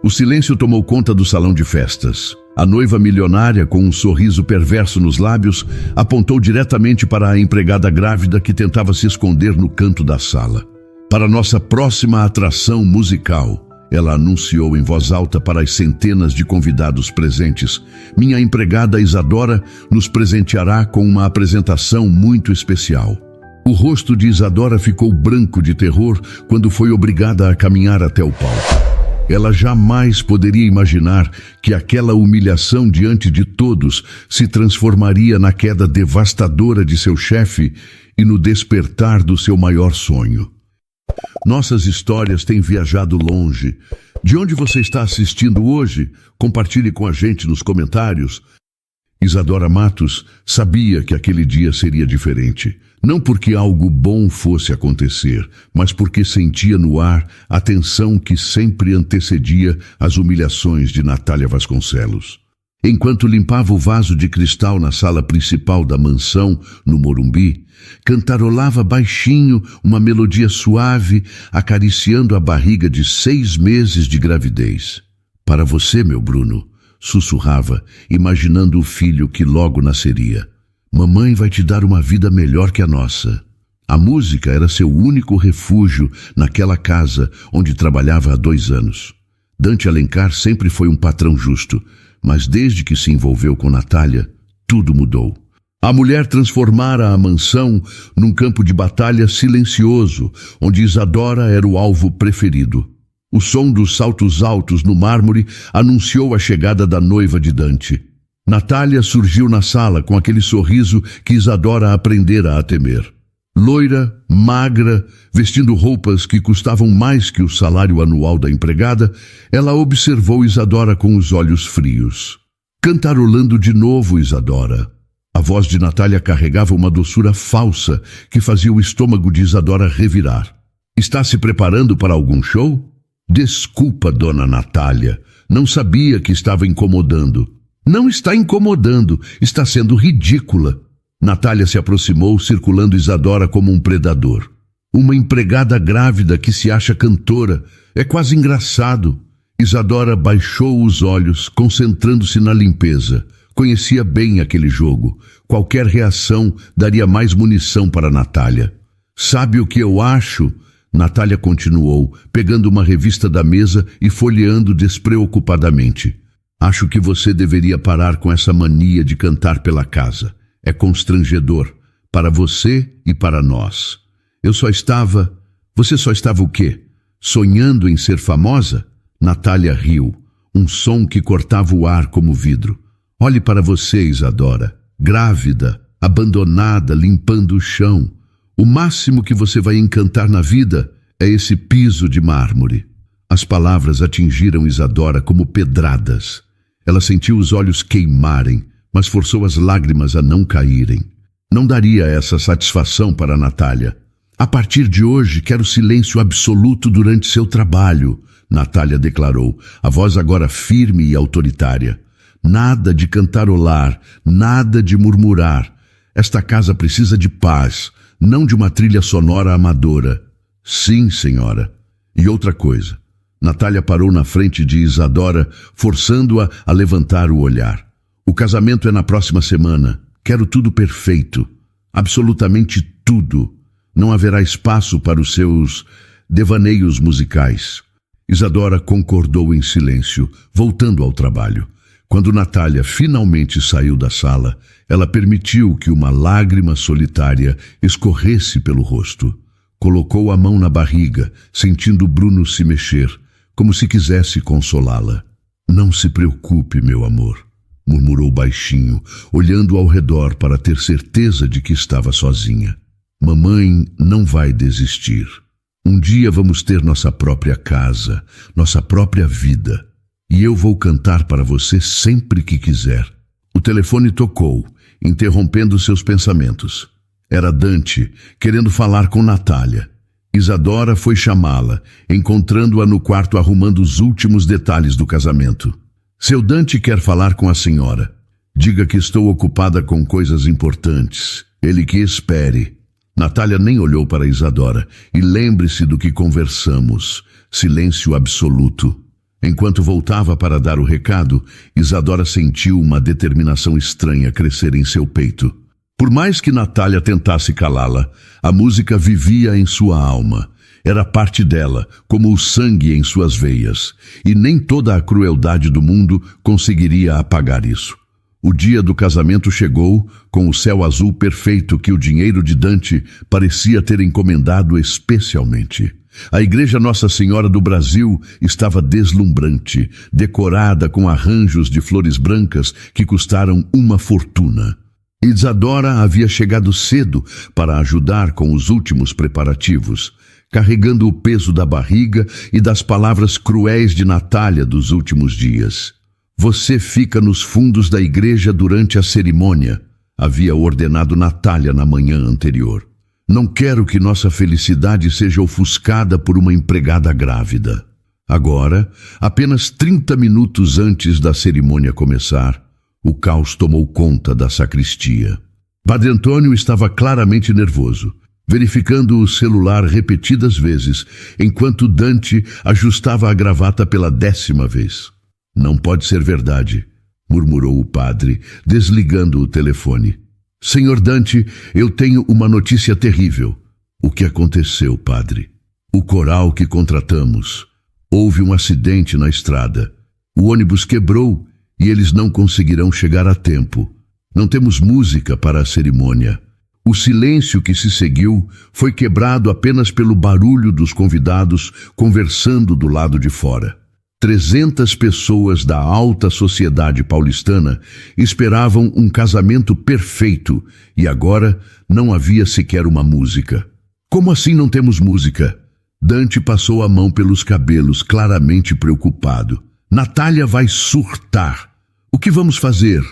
O silêncio tomou conta do salão de festas. A noiva milionária, com um sorriso perverso nos lábios, apontou diretamente para a empregada grávida que tentava se esconder no canto da sala. Para nossa próxima atração musical, ela anunciou em voz alta para as centenas de convidados presentes: minha empregada Isadora nos presenteará com uma apresentação muito especial. O rosto de Isadora ficou branco de terror quando foi obrigada a caminhar até o palco. Ela jamais poderia imaginar que aquela humilhação diante de todos se transformaria na queda devastadora de seu chefe e no despertar do seu maior sonho. Nossas histórias têm viajado longe. De onde você está assistindo hoje? Compartilhe com a gente nos comentários. Isadora Matos sabia que aquele dia seria diferente. Não porque algo bom fosse acontecer, mas porque sentia no ar a tensão que sempre antecedia as humilhações de Natália Vasconcelos. Enquanto limpava o vaso de cristal na sala principal da mansão, no Morumbi, cantarolava baixinho uma melodia suave, acariciando a barriga de 6 meses de gravidez. Para você, meu Bruno, sussurrava, imaginando o filho que logo nasceria. Mamãe vai te dar uma vida melhor que a nossa. A música era seu único refúgio naquela casa onde trabalhava há 2 anos. Dante Alencar sempre foi um patrão justo, mas desde que se envolveu com Natália, tudo mudou. A mulher transformara a mansão num campo de batalha silencioso, onde Isadora era o alvo preferido. O som dos saltos altos no mármore anunciou a chegada da noiva de Dante. Natália surgiu na sala com aquele sorriso que Isadora aprendera a temer. Loira, magra, vestindo roupas que custavam mais que o salário anual da empregada, ela observou Isadora com os olhos frios. Cantarolando de novo, Isadora. A voz de Natália carregava uma doçura falsa que fazia o estômago de Isadora revirar. Está se preparando para algum show? Desculpa, dona Natália. Não sabia que estava incomodando. Não está incomodando, está sendo ridícula. Natália se aproximou, circulando Isadora como um predador. Uma empregada grávida que se acha cantora. É quase engraçado. Isadora baixou os olhos, concentrando-se na limpeza. Conhecia bem aquele jogo. Qualquer reação daria mais munição para Natália. Sabe o que eu acho? Natália continuou, pegando uma revista da mesa e folheando despreocupadamente. Acho que você deveria parar com essa mania de cantar pela casa. É constrangedor, para você e para nós. Você só estava o quê? Sonhando em ser famosa? Natália riu, um som que cortava o ar como vidro. Olhe para você, Isadora, grávida, abandonada, limpando o chão. O máximo que você vai encantar na vida é esse piso de mármore. As palavras atingiram Isadora como pedradas. Ela sentiu os olhos queimarem, mas forçou as lágrimas a não caírem. Não daria essa satisfação para Natália. A partir de hoje, quero silêncio absoluto durante seu trabalho, Natália declarou, a voz agora firme e autoritária. Nada de cantarolar, nada de murmurar. Esta casa precisa de paz, não de uma trilha sonora amadora. Sim, senhora. E outra coisa. Natália parou na frente de Isadora, forçando-a a levantar o olhar. O casamento é na próxima semana. Quero tudo perfeito. Absolutamente tudo. Não haverá espaço para os seus devaneios musicais. Isadora concordou em silêncio, voltando ao trabalho. Quando Natália finalmente saiu da sala, ela permitiu que uma lágrima solitária escorresse pelo rosto. Colocou a mão na barriga, sentindo Bruno se mexer, como se quisesse consolá-la. Não se preocupe, meu amor, murmurou baixinho, olhando ao redor para ter certeza de que estava sozinha. Mamãe não vai desistir. Um dia vamos ter nossa própria casa, nossa própria vida. E eu vou cantar para você sempre que quiser. O telefone tocou, interrompendo seus pensamentos. Era Dante, querendo falar com Natália. Isadora foi chamá-la, encontrando-a no quarto arrumando os últimos detalhes do casamento. Seu Dante quer falar com a senhora. Diga que estou ocupada com coisas importantes. Ele que espere. Natália nem olhou para Isadora. E lembre-se do que conversamos. Silêncio absoluto. Enquanto voltava para dar o recado, Isadora sentiu uma determinação estranha crescer em seu peito. Por mais que Natália tentasse calá-la, a música vivia em sua alma. Era parte dela, como o sangue em suas veias, e nem toda a crueldade do mundo conseguiria apagar isso. O dia do casamento chegou, com o céu azul perfeito que o dinheiro de Dante parecia ter encomendado especialmente. A Igreja Nossa Senhora do Brasil estava deslumbrante, decorada com arranjos de flores brancas que custaram uma fortuna. Isadora havia chegado cedo para ajudar com os últimos preparativos, carregando o peso da barriga e das palavras cruéis de Natália dos últimos dias. Você fica nos fundos da igreja durante a cerimônia, havia ordenado Natália na manhã anterior. Não quero que nossa felicidade seja ofuscada por uma empregada grávida. Agora, apenas 30 minutos antes da cerimônia começar, o caos tomou conta da sacristia. Padre Antônio estava claramente nervoso, verificando o celular repetidas vezes, enquanto Dante ajustava a gravata pela 10ª vez. Não pode ser verdade, murmurou o padre, desligando o telefone. Senhor Dante, eu tenho uma notícia terrível. O que aconteceu, padre? O coral que contratamos. Houve um acidente na estrada. O ônibus quebrou e eles não conseguirão chegar a tempo. Não temos música para a cerimônia. O silêncio que se seguiu foi quebrado apenas pelo barulho dos convidados conversando do lado de fora. 300 pessoas da alta sociedade paulistana esperavam um casamento perfeito e agora não havia sequer uma música. Como assim não temos música? Dante passou a mão pelos cabelos, claramente preocupado. Natália vai surtar. O que vamos fazer?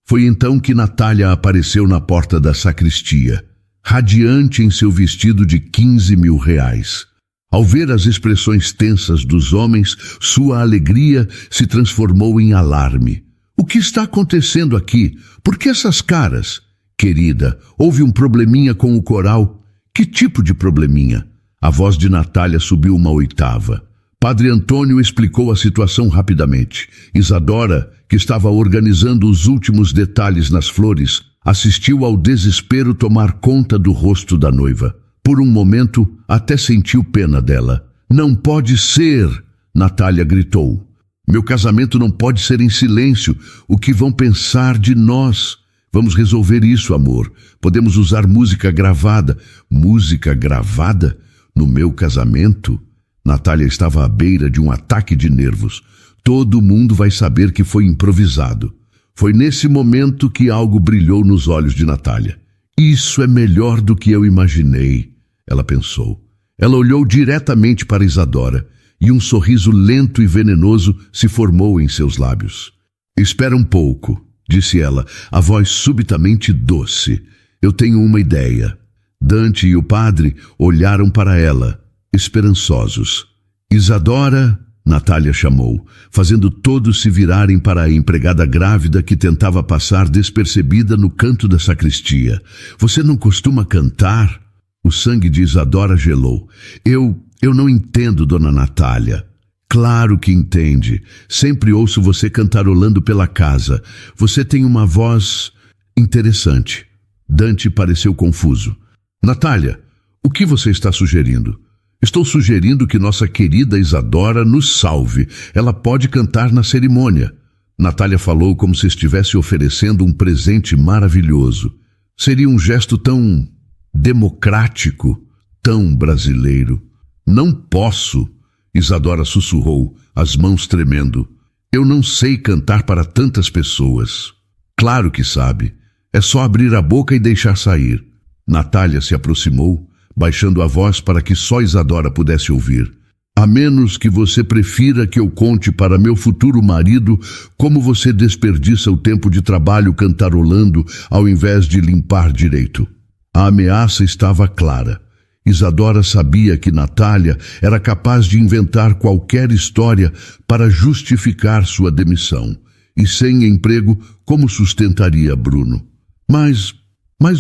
Foi então que Natália apareceu na porta da sacristia, radiante em seu vestido de 15 mil reais. Ao ver as expressões tensas dos homens, sua alegria se transformou em alarme. O que está acontecendo aqui? Por que essas caras? Querida, houve um probleminha com o coral. Que tipo de probleminha? A voz de Natália subiu uma oitava. Padre Antônio explicou a situação rapidamente. Isadora, que estava organizando os últimos detalhes nas flores, assistiu ao desespero tomar conta do rosto da noiva. Por um momento, até sentiu pena dela. Não pode ser, Natália gritou. Meu casamento não pode ser em silêncio. O que vão pensar de nós? Vamos resolver isso, amor. Podemos usar música gravada. Música gravada? No meu casamento? Natália estava à beira de um ataque de nervos. Todo mundo vai saber que foi improvisado. Foi nesse momento que algo brilhou nos olhos de Natália. Isso é melhor do que eu imaginei, ela pensou. Ela olhou diretamente para Isadora e um sorriso lento e venenoso se formou em seus lábios. Espera um pouco, disse ela, a voz subitamente doce. Eu tenho uma ideia. Dante e o padre olharam para ela, esperançosos. Isadora, Natália chamou, fazendo todos se virarem para a empregada grávida que tentava passar despercebida no canto da sacristia. Você não costuma cantar? O sangue de Isadora gelou. Eu não entendo, dona Natália. Claro que entende. Sempre ouço você cantarolando pela casa. Você tem uma voz interessante. Dante pareceu confuso. Natália, o que você está sugerindo? Estou sugerindo que nossa querida Isadora nos salve. Ela pode cantar na cerimônia. Natália falou como se estivesse oferecendo um presente maravilhoso. Seria um gesto tão democrático, tão brasileiro. Não posso, Isadora sussurrou, as mãos tremendo. Eu não sei cantar para tantas pessoas. Claro que sabe. É só abrir a boca e deixar sair. Natália se aproximou, baixando a voz para que só Isadora pudesse ouvir. A menos que você prefira que eu conte para meu futuro marido como você desperdiça o tempo de trabalho cantarolando ao invés de limpar direito. A ameaça estava clara. Isadora sabia que Natália era capaz de inventar qualquer história para justificar sua demissão. E sem emprego, como sustentaria Bruno? Mas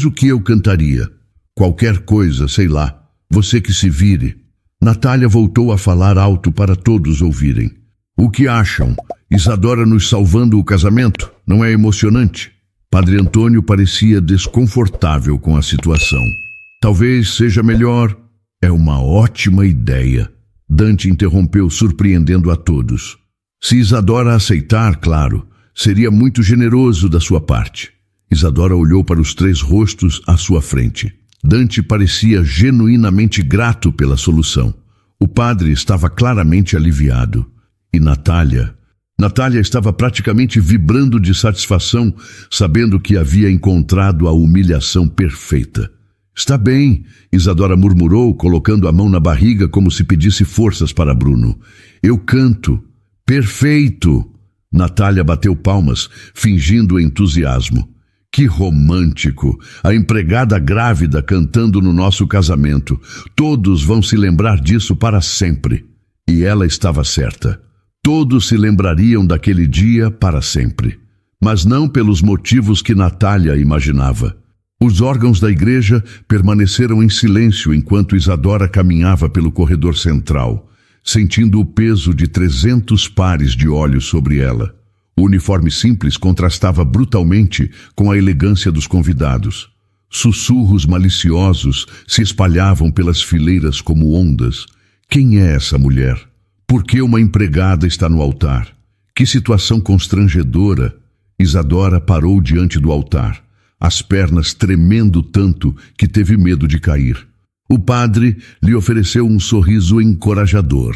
o que eu cantaria? Qualquer coisa, sei lá. Você que se vire. Natália voltou a falar alto para todos ouvirem. O que acham? Isadora nos salvando o casamento? Não é emocionante? Padre Antônio parecia desconfortável com a situação. Talvez seja melhor. É uma ótima ideia. Dante interrompeu, surpreendendo a todos. Se Isadora aceitar, claro, seria muito generoso da sua parte. Isadora olhou para os 3 rostos à sua frente. Dante parecia genuinamente grato pela solução. O padre estava claramente aliviado. E Natália estava praticamente vibrando de satisfação, sabendo que havia encontrado a humilhação perfeita. Está bem, Isadora murmurou, colocando a mão na barriga como se pedisse forças para Bruno. Eu canto. Perfeito! Natália bateu palmas, fingindo entusiasmo. Que romântico! A empregada grávida cantando no nosso casamento. Todos vão se lembrar disso para sempre. E ela estava certa. Todos se lembrariam daquele dia para sempre. Mas não pelos motivos que Natália imaginava. Os órgãos da igreja permaneceram em silêncio enquanto Isadora caminhava pelo corredor central, sentindo o peso de 300 pares de olhos sobre ela. O uniforme simples contrastava brutalmente com a elegância dos convidados. Sussurros maliciosos se espalhavam pelas fileiras como ondas. Quem é essa mulher? Por que uma empregada está no altar? Que situação constrangedora! Isadora parou diante do altar, as pernas tremendo tanto que teve medo de cair. O padre lhe ofereceu um sorriso encorajador,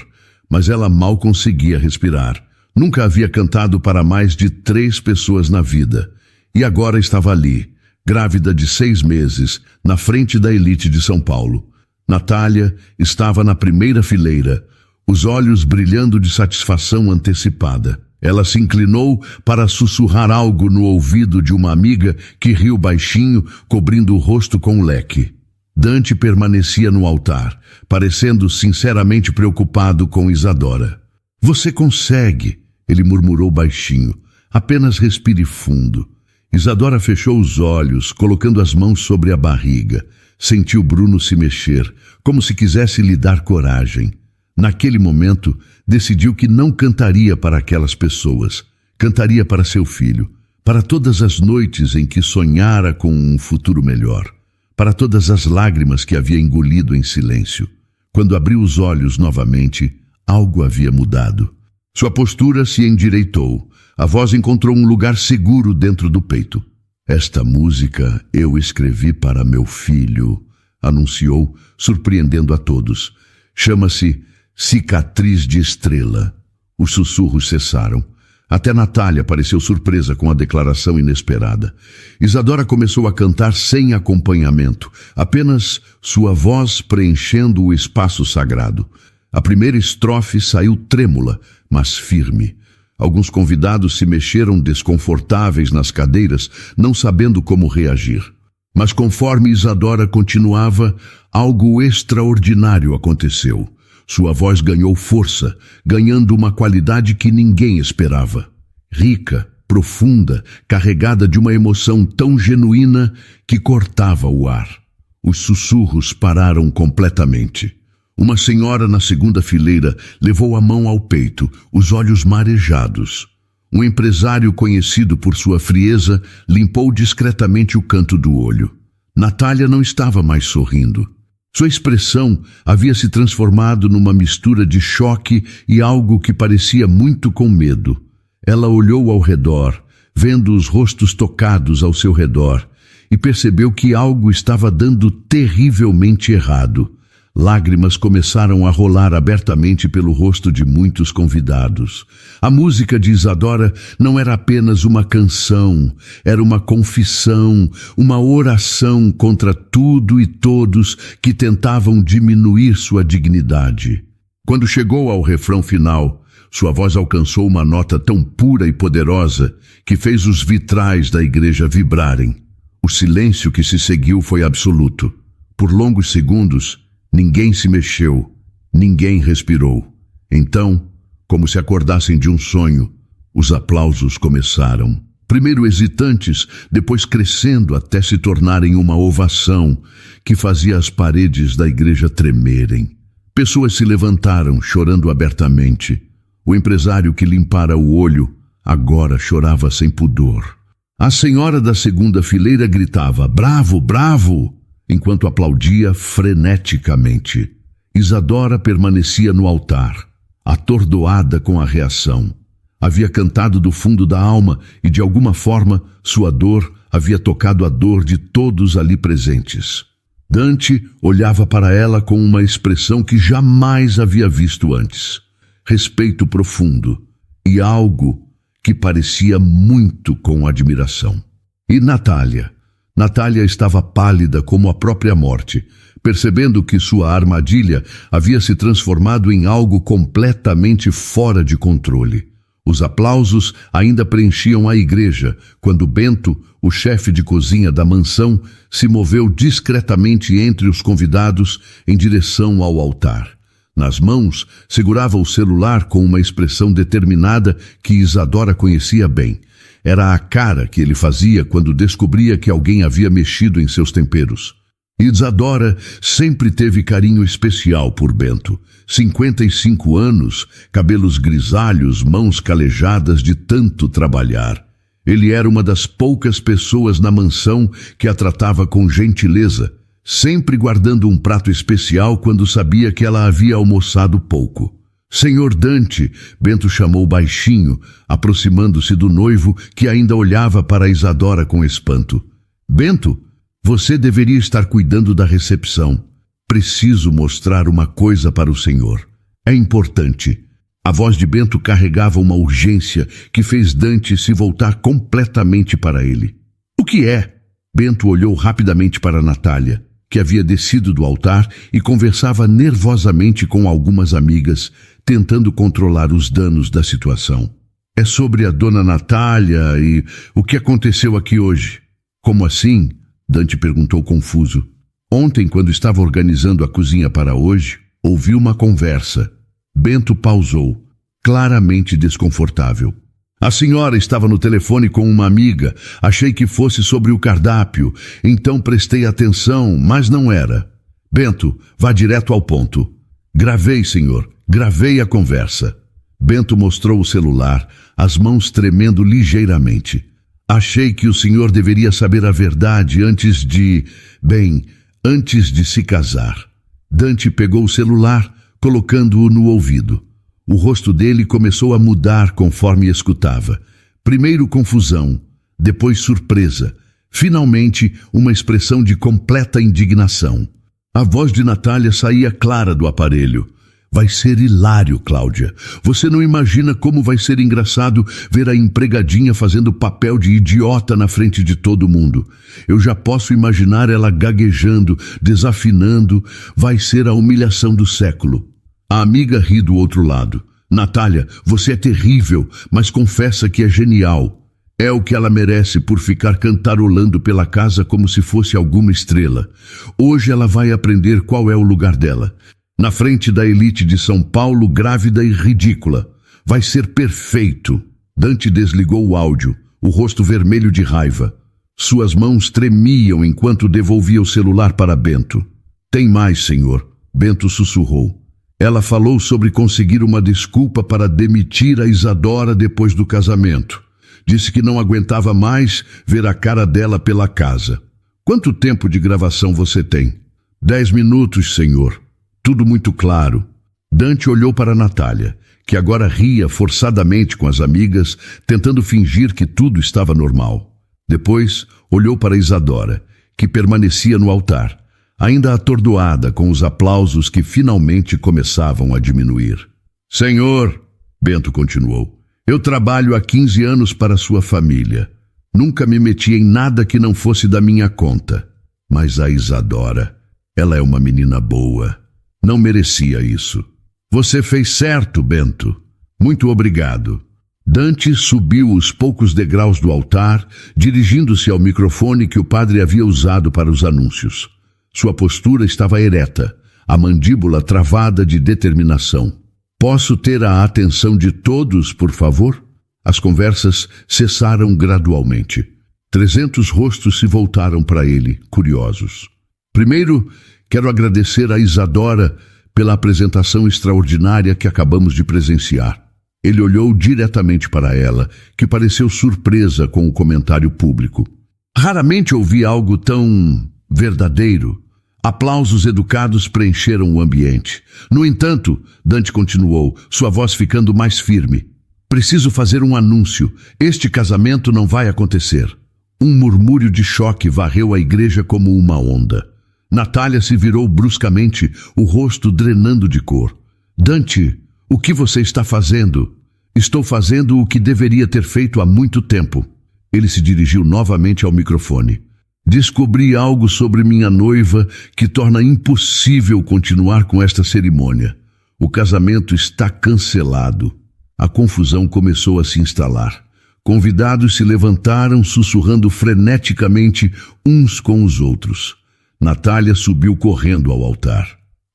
mas ela mal conseguia respirar. Nunca havia cantado para mais de 3 pessoas na vida, e agora estava ali, grávida de 6 meses, na frente da elite de São Paulo. Natália estava na primeira fileira, os olhos brilhando de satisfação antecipada. Ela se inclinou para sussurrar algo no ouvido de uma amiga que riu baixinho, cobrindo o rosto com um leque. Dante permanecia no altar, parecendo sinceramente preocupado com Isadora. Você consegue, ele murmurou baixinho. Apenas respire fundo. Isadora fechou os olhos, colocando as mãos sobre a barriga. Sentiu Bruno se mexer, como se quisesse lhe dar coragem. Naquele momento, decidiu que não cantaria para aquelas pessoas. Cantaria para seu filho, para todas as noites em que sonhara com um futuro melhor, para todas as lágrimas que havia engolido em silêncio. Quando abriu os olhos novamente, algo havia mudado. Sua postura se endireitou. A voz encontrou um lugar seguro dentro do peito. Esta música eu escrevi para meu filho, anunciou, surpreendendo a todos. Chama-se Cicatriz de Estrela. Os sussurros cessaram. Até Natália pareceu surpresa com a declaração inesperada. Isadora começou a cantar sem acompanhamento, apenas sua voz preenchendo o espaço sagrado. A primeira estrofe saiu trêmula, mas firme. Alguns convidados se mexeram desconfortáveis nas cadeiras, não sabendo como reagir. Mas conforme Isadora continuava, algo extraordinário aconteceu. Sua voz ganhou força, ganhando uma qualidade que ninguém esperava. Rica, profunda, carregada de uma emoção tão genuína que cortava o ar. Os sussurros pararam completamente. Uma senhora na segunda fileira levou a mão ao peito, os olhos marejados. Um empresário conhecido por sua frieza limpou discretamente o canto do olho. Natália não estava mais sorrindo. Sua expressão havia se transformado numa mistura de choque e algo que parecia muito com medo. Ela olhou ao redor, vendo os rostos tocados ao seu redor, e percebeu que algo estava dando terrivelmente errado. Lágrimas começaram a rolar abertamente pelo rosto de muitos convidados. A música de Isadora não era apenas uma canção, era uma confissão, uma oração contra tudo e todos que tentavam diminuir sua dignidade. Quando chegou ao refrão final, sua voz alcançou uma nota tão pura e poderosa que fez os vitrais da igreja vibrarem. O silêncio que se seguiu foi absoluto. Por longos segundos, ninguém se mexeu, ninguém respirou. Então, como se acordassem de um sonho, os aplausos começaram. Primeiro hesitantes, depois crescendo até se tornarem uma ovação que fazia as paredes da igreja tremerem. Pessoas se levantaram, chorando abertamente. O empresário que limpara o olho agora chorava sem pudor. A senhora da segunda fileira gritava: "Bravo, bravo!", enquanto aplaudia freneticamente. Isadora permanecia no altar, atordoada com a reação. Havia cantado do fundo da alma e, de alguma forma, sua dor havia tocado a dor de todos ali presentes. Dante olhava para ela com uma expressão que jamais havia visto antes. Respeito profundo e algo que parecia muito com admiração. E Natália? Natália estava pálida como a própria morte, percebendo que sua armadilha havia se transformado em algo completamente fora de controle. Os aplausos ainda preenchiam a igreja, quando Bento, o chefe de cozinha da mansão, se moveu discretamente entre os convidados em direção ao altar. Nas mãos, segurava o celular com uma expressão determinada que Isadora conhecia bem. Era a cara que ele fazia quando descobria que alguém havia mexido em seus temperos. Isadora sempre teve carinho especial por Bento. 55 anos, cabelos grisalhos, mãos calejadas de tanto trabalhar. Ele era uma das poucas pessoas na mansão que a tratava com gentileza, sempre guardando um prato especial quando sabia que ela havia almoçado pouco. "Senhor Dante", Bento chamou baixinho, aproximando-se do noivo, que ainda olhava para Isadora com espanto. "Bento, você deveria estar cuidando da recepção. Preciso mostrar uma coisa para o senhor. É importante." A voz de Bento carregava uma urgência que fez Dante se voltar completamente para ele. "O que é?" Bento olhou rapidamente para Natália, que havia descido do altar e conversava nervosamente com algumas amigas, tentando controlar os danos da situação. "É sobre a dona Natália e o que aconteceu aqui hoje." "Como assim?" Dante perguntou confuso. "Ontem, quando estava organizando a cozinha para hoje, ouvi uma conversa." Bento pausou, claramente desconfortável. "A senhora estava no telefone com uma amiga. Achei que fosse sobre o cardápio, então prestei atenção, mas não era." "Bento, vá direto ao ponto." "Gravei, senhor, gravei a conversa." Bento mostrou o celular, as mãos tremendo ligeiramente. "Achei que o senhor deveria saber a verdade antes de se casar." Dante pegou o celular, colocando-o no ouvido. O rosto dele começou a mudar conforme escutava. Primeiro confusão, depois surpresa, finalmente uma expressão de completa indignação. A voz de Natália saía clara do aparelho. "Vai ser hilário, Cláudia. Você não imagina como vai ser engraçado ver a empregadinha fazendo papel de idiota na frente de todo mundo. Eu já posso imaginar ela gaguejando, desafinando. Vai ser a humilhação do século." A amiga ri do outro lado. "Natália, você é terrível, mas confessa que é genial. É o que ela merece por ficar cantarolando pela casa como se fosse alguma estrela. Hoje ela vai aprender qual é o lugar dela. Na frente da elite de São Paulo, grávida e ridícula. Vai ser perfeito." Dante desligou o áudio, o rosto vermelho de raiva. Suas mãos tremiam enquanto devolvia o celular para Bento. "Tem mais, senhor." Bento sussurrou. Ela falou sobre conseguir uma desculpa para demitir a Isadora depois do casamento. Disse que não aguentava mais ver a cara dela pela casa. "Quanto tempo de gravação você tem?" 10 minutos, senhor." Tudo muito claro. Dante olhou para Natália, que agora ria forçadamente com as amigas, tentando fingir que tudo estava normal. Depois olhou para Isadora, que permanecia no altar, ainda atordoada com os aplausos que finalmente começavam a diminuir. "Senhor", Bento continuou, "eu trabalho há 15 anos para sua família. Nunca me meti em nada que não fosse da minha conta. Mas a Isadora, ela é uma menina boa. Não merecia isso." "Você fez certo, Bento. Muito obrigado." Dante subiu os poucos degraus do altar, dirigindo-se ao microfone que o padre havia usado para os anúncios. Sua postura estava ereta, a mandíbula travada de determinação. "Posso ter a atenção de todos, por favor?" As conversas cessaram gradualmente. 300 rostos se voltaram para ele, curiosos. "Primeiro, quero agradecer a Isadora pela apresentação extraordinária que acabamos de presenciar." Ele olhou diretamente para ela, que pareceu surpresa com o comentário público. Raramente ouvi algo tão verdadeiro. Aplausos educados preencheram o ambiente. No entanto, Dante continuou, sua voz ficando mais firme. Preciso fazer um anúncio. Este casamento não vai acontecer. Um murmúrio de choque varreu a igreja como uma onda. Natália se virou bruscamente, o rosto drenando de cor. Dante, o que você está fazendo? Estou fazendo o que deveria ter feito há muito tempo. Ele se dirigiu novamente ao microfone. Descobri algo sobre minha noiva que torna impossível continuar com esta cerimônia. O casamento está cancelado. A confusão começou a se instalar. Convidados se levantaram, sussurrando freneticamente uns com os outros. Natália subiu correndo ao altar.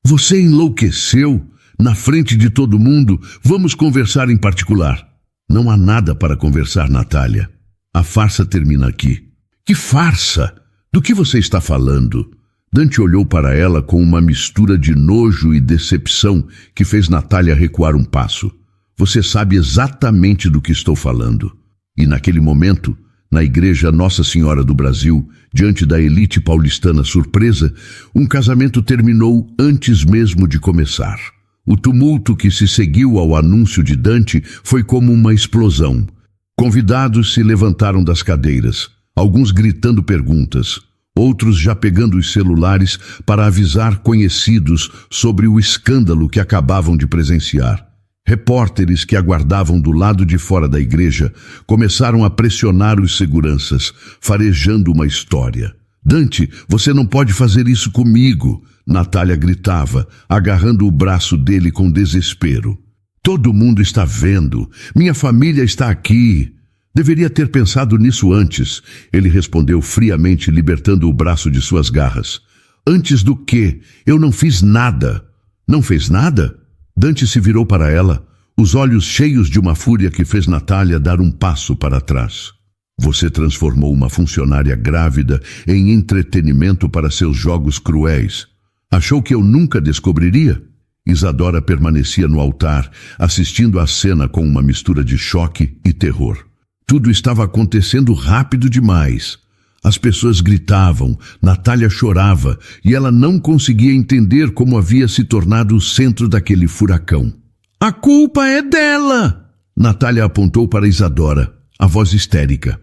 Você enlouqueceu? Na frente de todo mundo, vamos conversar em particular. Não há nada para conversar, Natália. A farsa termina aqui. Que farsa? Do que você está falando? Dante olhou para ela com uma mistura de nojo e decepção que fez Natália recuar um passo. Você sabe exatamente do que estou falando. E naquele momento, na igreja Nossa Senhora do Brasil, diante da elite paulistana surpresa, um casamento terminou antes mesmo de começar. O tumulto que se seguiu ao anúncio de Dante foi como uma explosão. Convidados se levantaram das cadeiras, alguns gritando perguntas, outros já pegando os celulares para avisar conhecidos sobre o escândalo que acabavam de presenciar. Repórteres que aguardavam do lado de fora da igreja começaram a pressionar os seguranças, farejando uma história. Dante, você não pode fazer isso comigo, Natália gritava, agarrando o braço dele com desespero. Todo mundo está vendo. Minha família está aqui. Deveria ter pensado nisso antes, ele respondeu friamente, libertando o braço de suas garras. Antes do quê? Eu não fiz nada. Não fez nada? Dante se virou para ela, os olhos cheios de uma fúria que fez Natália dar um passo para trás. Você transformou uma funcionária grávida em entretenimento para seus jogos cruéis. Achou que eu nunca descobriria? Isadora permanecia no altar, assistindo à cena com uma mistura de choque e terror. Tudo estava acontecendo rápido demais. As pessoas gritavam, Natália chorava e ela não conseguia entender como havia se tornado o centro daquele furacão. A culpa é dela! Natália apontou para Isadora, a voz histérica.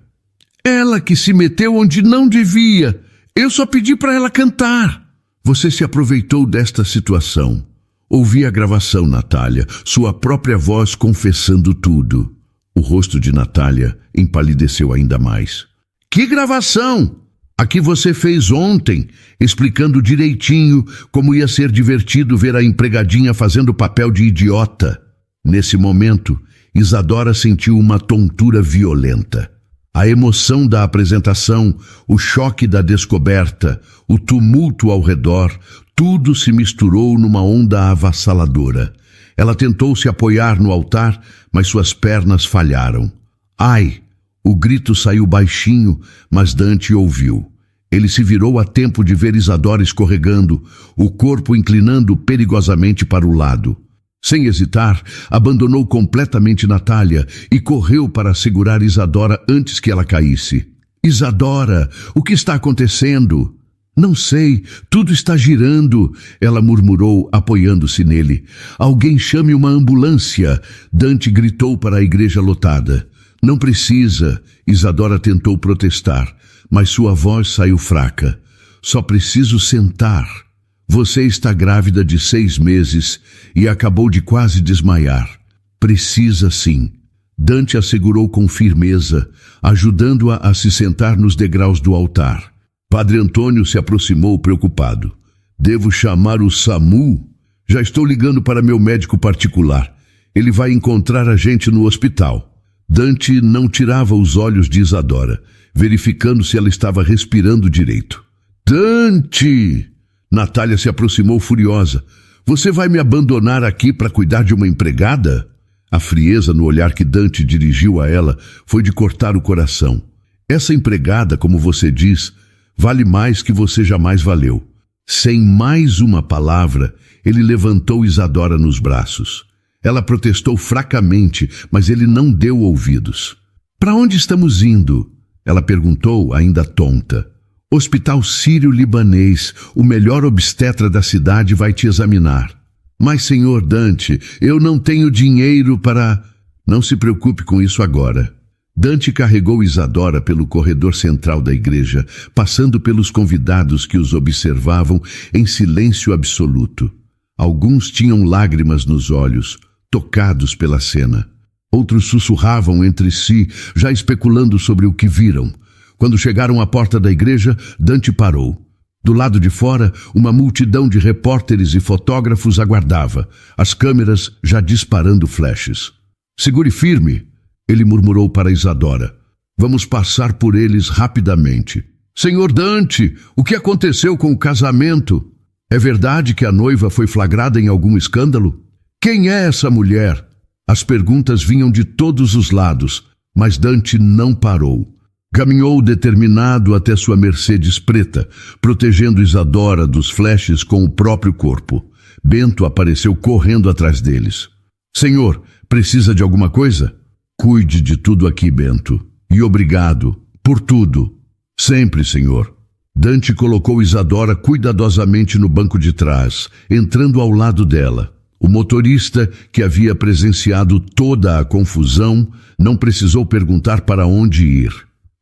Ela que se meteu onde não devia. Eu só pedi para ela cantar. Você se aproveitou desta situação. Ouvi a gravação, Natália, sua própria voz confessando tudo. O rosto de Natália empalideceu ainda mais. Que gravação? A que você fez ontem, explicando direitinho como ia ser divertido ver a empregadinha fazendo o papel de idiota. Nesse momento, Isadora sentiu uma tontura violenta. A emoção da apresentação, o choque da descoberta, o tumulto ao redor, tudo se misturou numa onda avassaladora. Ela tentou se apoiar no altar, mas suas pernas falharam. Ai! O grito saiu baixinho, mas Dante ouviu. Ele se virou a tempo de ver Isadora escorregando, o corpo inclinando perigosamente para o lado. Sem hesitar, abandonou completamente Natália e correu para segurar Isadora antes que ela caísse. Isadora, o que está acontecendo? Não sei, tudo está girando, ela murmurou, apoiando-se nele. Alguém chame uma ambulância, Dante gritou para a igreja lotada. Não precisa, Isadora tentou protestar, mas sua voz saiu fraca. Só preciso sentar. Você está grávida de 6 meses e acabou de quase desmaiar. Precisa sim. Dante a segurou com firmeza, ajudando-a a se sentar nos degraus do altar. Padre Antônio se aproximou preocupado. Devo chamar o SAMU? Já estou ligando para meu médico particular. Ele vai encontrar a gente no hospital. Dante não tirava os olhos de Isadora, verificando se ela estava respirando direito. Dante! Natália se aproximou furiosa. Você vai me abandonar aqui para cuidar de uma empregada? A frieza no olhar que Dante dirigiu a ela foi de cortar o coração. Essa empregada, como você diz, vale mais que você jamais valeu. Sem mais uma palavra, ele levantou Isadora nos braços. Ela protestou fracamente, mas ele não deu ouvidos. Para onde estamos indo? Ela perguntou, ainda tonta. Hospital Sírio-Libanês, o melhor obstetra da cidade vai te examinar. Mas, senhor Dante, eu não tenho dinheiro para... Não se preocupe com isso agora. Dante carregou Isadora pelo corredor central da igreja, passando pelos convidados que os observavam em silêncio absoluto. Alguns tinham lágrimas nos olhos, tocados pela cena. Outros sussurravam entre si, já especulando sobre o que viram. Quando chegaram à porta da igreja, Dante parou. Do lado de fora, uma multidão de repórteres e fotógrafos aguardava, as câmeras já disparando flashes. Segure firme, ele murmurou para Isadora. Vamos passar por eles rapidamente. Senhor Dante, o que aconteceu com o casamento? É verdade que a noiva foi flagrada em algum escândalo? Quem é essa mulher? As perguntas vinham de todos os lados, mas Dante não parou. Caminhou determinado até sua Mercedes preta, protegendo Isadora dos flashes com o próprio corpo. Bento apareceu correndo atrás deles. Senhor, precisa de alguma coisa? Cuide de tudo aqui, Bento. E obrigado por tudo. Sempre, senhor. Dante colocou Isadora cuidadosamente no banco de trás, entrando ao lado dela. O motorista, que havia presenciado toda a confusão, não precisou perguntar para onde ir.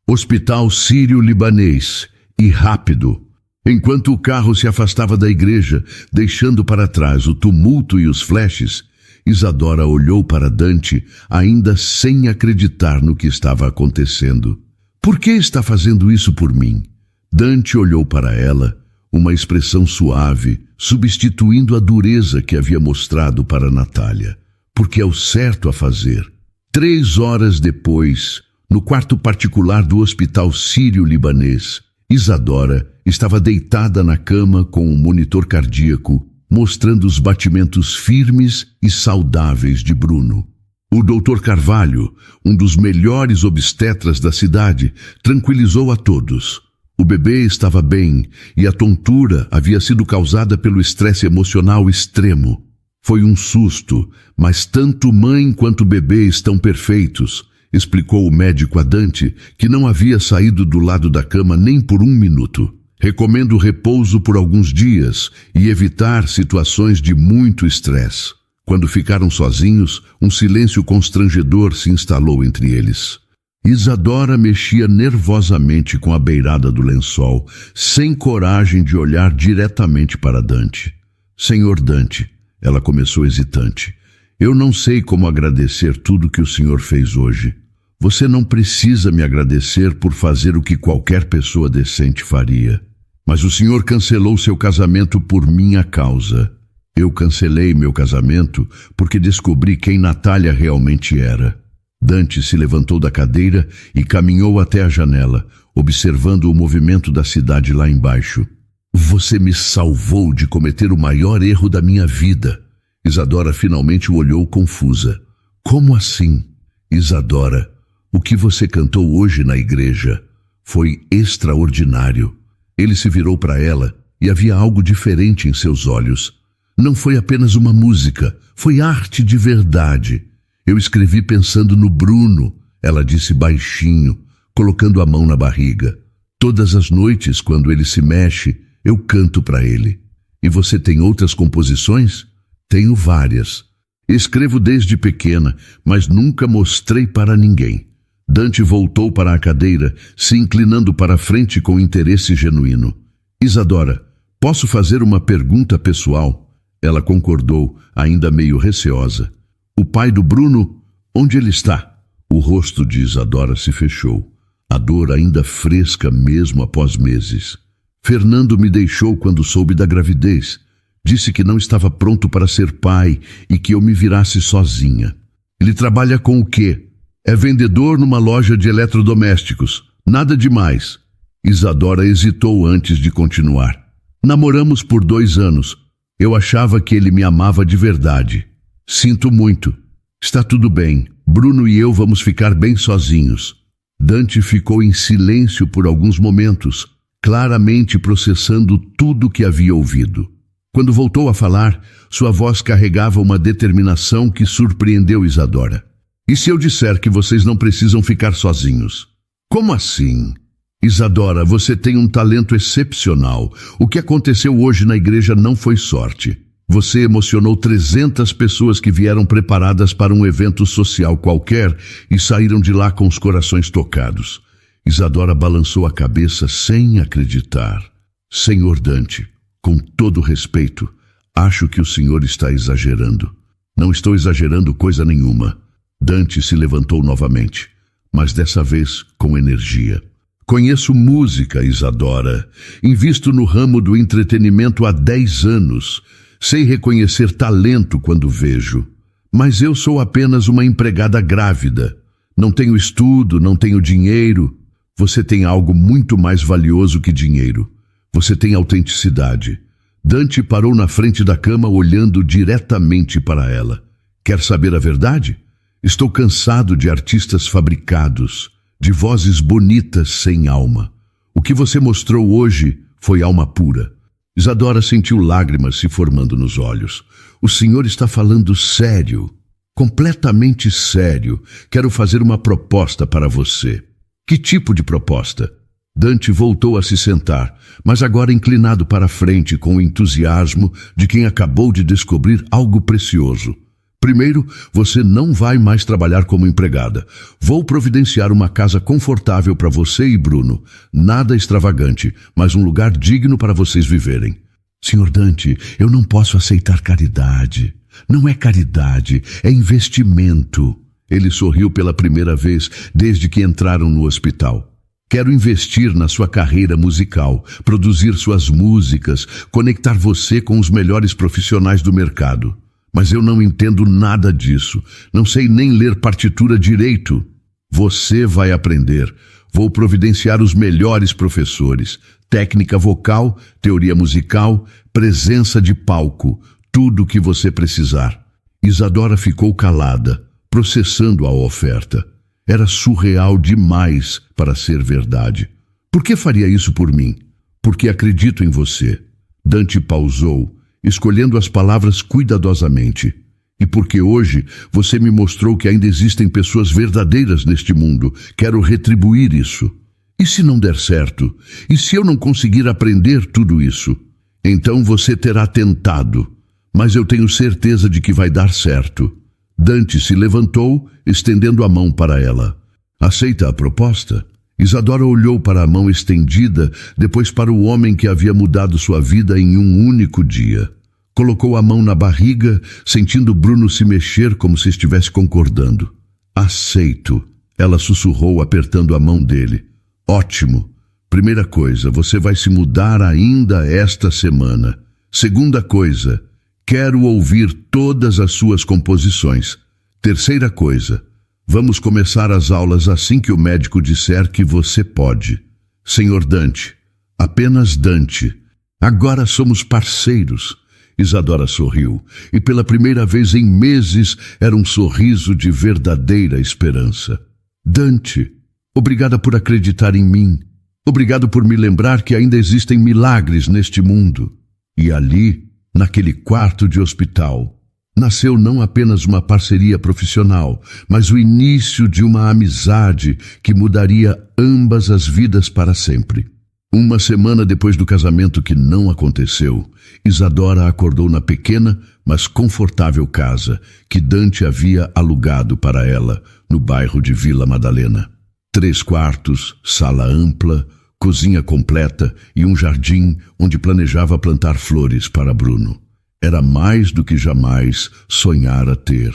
Hospital Sírio-Libanês, e rápido. Enquanto o carro se afastava da igreja, deixando para trás o tumulto e os flashes, Isadora olhou para Dante, ainda sem acreditar no que estava acontecendo. Por que está fazendo isso por mim? Dante olhou para ela, uma expressão suave, substituindo a dureza que havia mostrado para Natália. Porque é o certo a fazer. 3 horas depois, no quarto particular do Hospital Sírio-Libanês, Isadora estava deitada na cama com um monitor cardíaco, mostrando os batimentos firmes e saudáveis de Bruno. O Dr. Carvalho, um dos melhores obstetras da cidade, tranquilizou a todos. O bebê estava bem e a tontura havia sido causada pelo estresse emocional extremo. Foi um susto, mas tanto mãe quanto bebê estão perfeitos, explicou o médico a Dante, que não havia saído do lado da cama nem por 1 minuto. Recomendo repouso por alguns dias e evitar situações de muito estresse. Quando ficaram sozinhos, um silêncio constrangedor se instalou entre eles. Isadora mexia nervosamente com a beirada do lençol, sem coragem de olhar diretamente para Dante. Senhor Dante, ela começou hesitante, eu não sei como agradecer tudo que o senhor fez hoje. Você não precisa me agradecer por fazer o que qualquer pessoa decente faria. Mas o senhor cancelou seu casamento por minha causa. Eu cancelei meu casamento porque descobri quem Natália realmente era. Dante se levantou da cadeira e caminhou até a janela, observando o movimento da cidade lá embaixo. Você me salvou de cometer o maior erro da minha vida. Isadora finalmente o olhou confusa. Como assim? Isadora, o que você cantou hoje na igreja foi extraordinário. Ele se virou para ela e havia algo diferente em seus olhos. Não foi apenas uma música, foi arte de verdade. Eu escrevi pensando no Bruno, ela disse baixinho, colocando a mão na barriga. Todas as noites, quando ele se mexe, eu canto para ele. E você tem outras composições? Tenho várias. Escrevo desde pequena, mas nunca mostrei para ninguém. Dante voltou para a cadeira, se inclinando para a frente com interesse genuíno. Isadora, posso fazer uma pergunta pessoal? Ela concordou, ainda meio receosa. O pai do Bruno, onde ele está? O rosto de Isadora se fechou. A dor ainda fresca mesmo após meses. Fernando me deixou quando soube da gravidez. Disse que não estava pronto para ser pai e que eu me virasse sozinha. Ele trabalha com o quê? É vendedor numa loja de eletrodomésticos. Nada demais. Isadora hesitou antes de continuar. Namoramos por 2 anos. Eu achava que ele me amava de verdade. Sinto muito. Está tudo bem. Bruno e eu vamos ficar bem sozinhos. Dante ficou em silêncio por alguns momentos, claramente processando tudo que havia ouvido. Quando voltou a falar, sua voz carregava uma determinação que surpreendeu Isadora. E se eu disser que vocês não precisam ficar sozinhos? Como assim? Isadora, você tem um talento excepcional. O que aconteceu hoje na igreja não foi sorte. Você emocionou 300 pessoas que vieram preparadas para um evento social qualquer e saíram de lá com os corações tocados. Isadora balançou a cabeça sem acreditar. Senhor Dante, com todo respeito, acho que o senhor está exagerando. Não estou exagerando coisa nenhuma. Dante se levantou novamente, mas dessa vez com energia. Conheço música, Isadora. Invisto no ramo do entretenimento há 10 anos. Sei reconhecer talento quando vejo. Mas eu sou apenas uma empregada grávida. Não tenho estudo, não tenho dinheiro. Você tem algo muito mais valioso que dinheiro. Você tem autenticidade. Dante parou na frente da cama olhando diretamente para ela. Quer saber a verdade? Estou cansado de artistas fabricados, de vozes bonitas sem alma. O que você mostrou hoje foi alma pura. Isadora sentiu lágrimas se formando nos olhos. O senhor está falando sério, completamente sério. Quero fazer uma proposta para você. Que tipo de proposta? Dante voltou a se sentar, mas agora inclinado para a frente com o entusiasmo de quem acabou de descobrir algo precioso. Primeiro, você não vai mais trabalhar como empregada. Vou providenciar uma casa confortável para você e Bruno. Nada extravagante, mas um lugar digno para vocês viverem. Senhor Dante, eu não posso aceitar caridade. Não é caridade, é investimento. Ele sorriu pela primeira vez desde que entraram no hospital. Quero investir na sua carreira musical, produzir suas músicas, conectar você com os melhores profissionais do mercado. Mas eu não entendo nada disso. Não sei nem ler partitura direito. Você vai aprender. Vou providenciar os melhores professores. Técnica vocal, teoria musical, presença de palco. Tudo o que você precisar. Isadora ficou calada, processando a oferta. Era surreal demais para ser verdade. Por que faria isso por mim? Porque acredito em você. Dante pausou, escolhendo as palavras cuidadosamente. E porque hoje você me mostrou que ainda existem pessoas verdadeiras neste mundo, quero retribuir isso. E se não der certo? E se eu não conseguir aprender tudo isso? Então você terá tentado, mas eu tenho certeza de que vai dar certo. Dante se levantou, estendendo a mão para ela. Aceita a proposta? Isadora olhou para a mão estendida, depois para o homem que havia mudado sua vida em um único dia. Colocou a mão na barriga, sentindo Bruno se mexer como se estivesse concordando. Aceito, ela sussurrou apertando a mão dele. Ótimo. Primeira coisa, você vai se mudar ainda esta semana. Segunda coisa, quero ouvir todas as suas composições. Terceira coisa, vamos começar as aulas assim que o médico disser que você pode. Senhor Dante, apenas Dante. Agora somos parceiros. Isadora sorriu, e pela primeira vez em meses era um sorriso de verdadeira esperança. Dante, obrigada por acreditar em mim. Obrigado por me lembrar que ainda existem milagres neste mundo. E ali, naquele quarto de hospital, nasceu não apenas uma parceria profissional, mas o início de uma amizade que mudaria ambas as vidas para sempre. Uma semana depois do casamento que não aconteceu, Isadora acordou na pequena, mas confortável casa que Dante havia alugado para ela no bairro de Vila Madalena. 3 quartos, sala ampla, cozinha completa e um jardim onde planejava plantar flores para Bruno. Era mais do que jamais sonhara ter.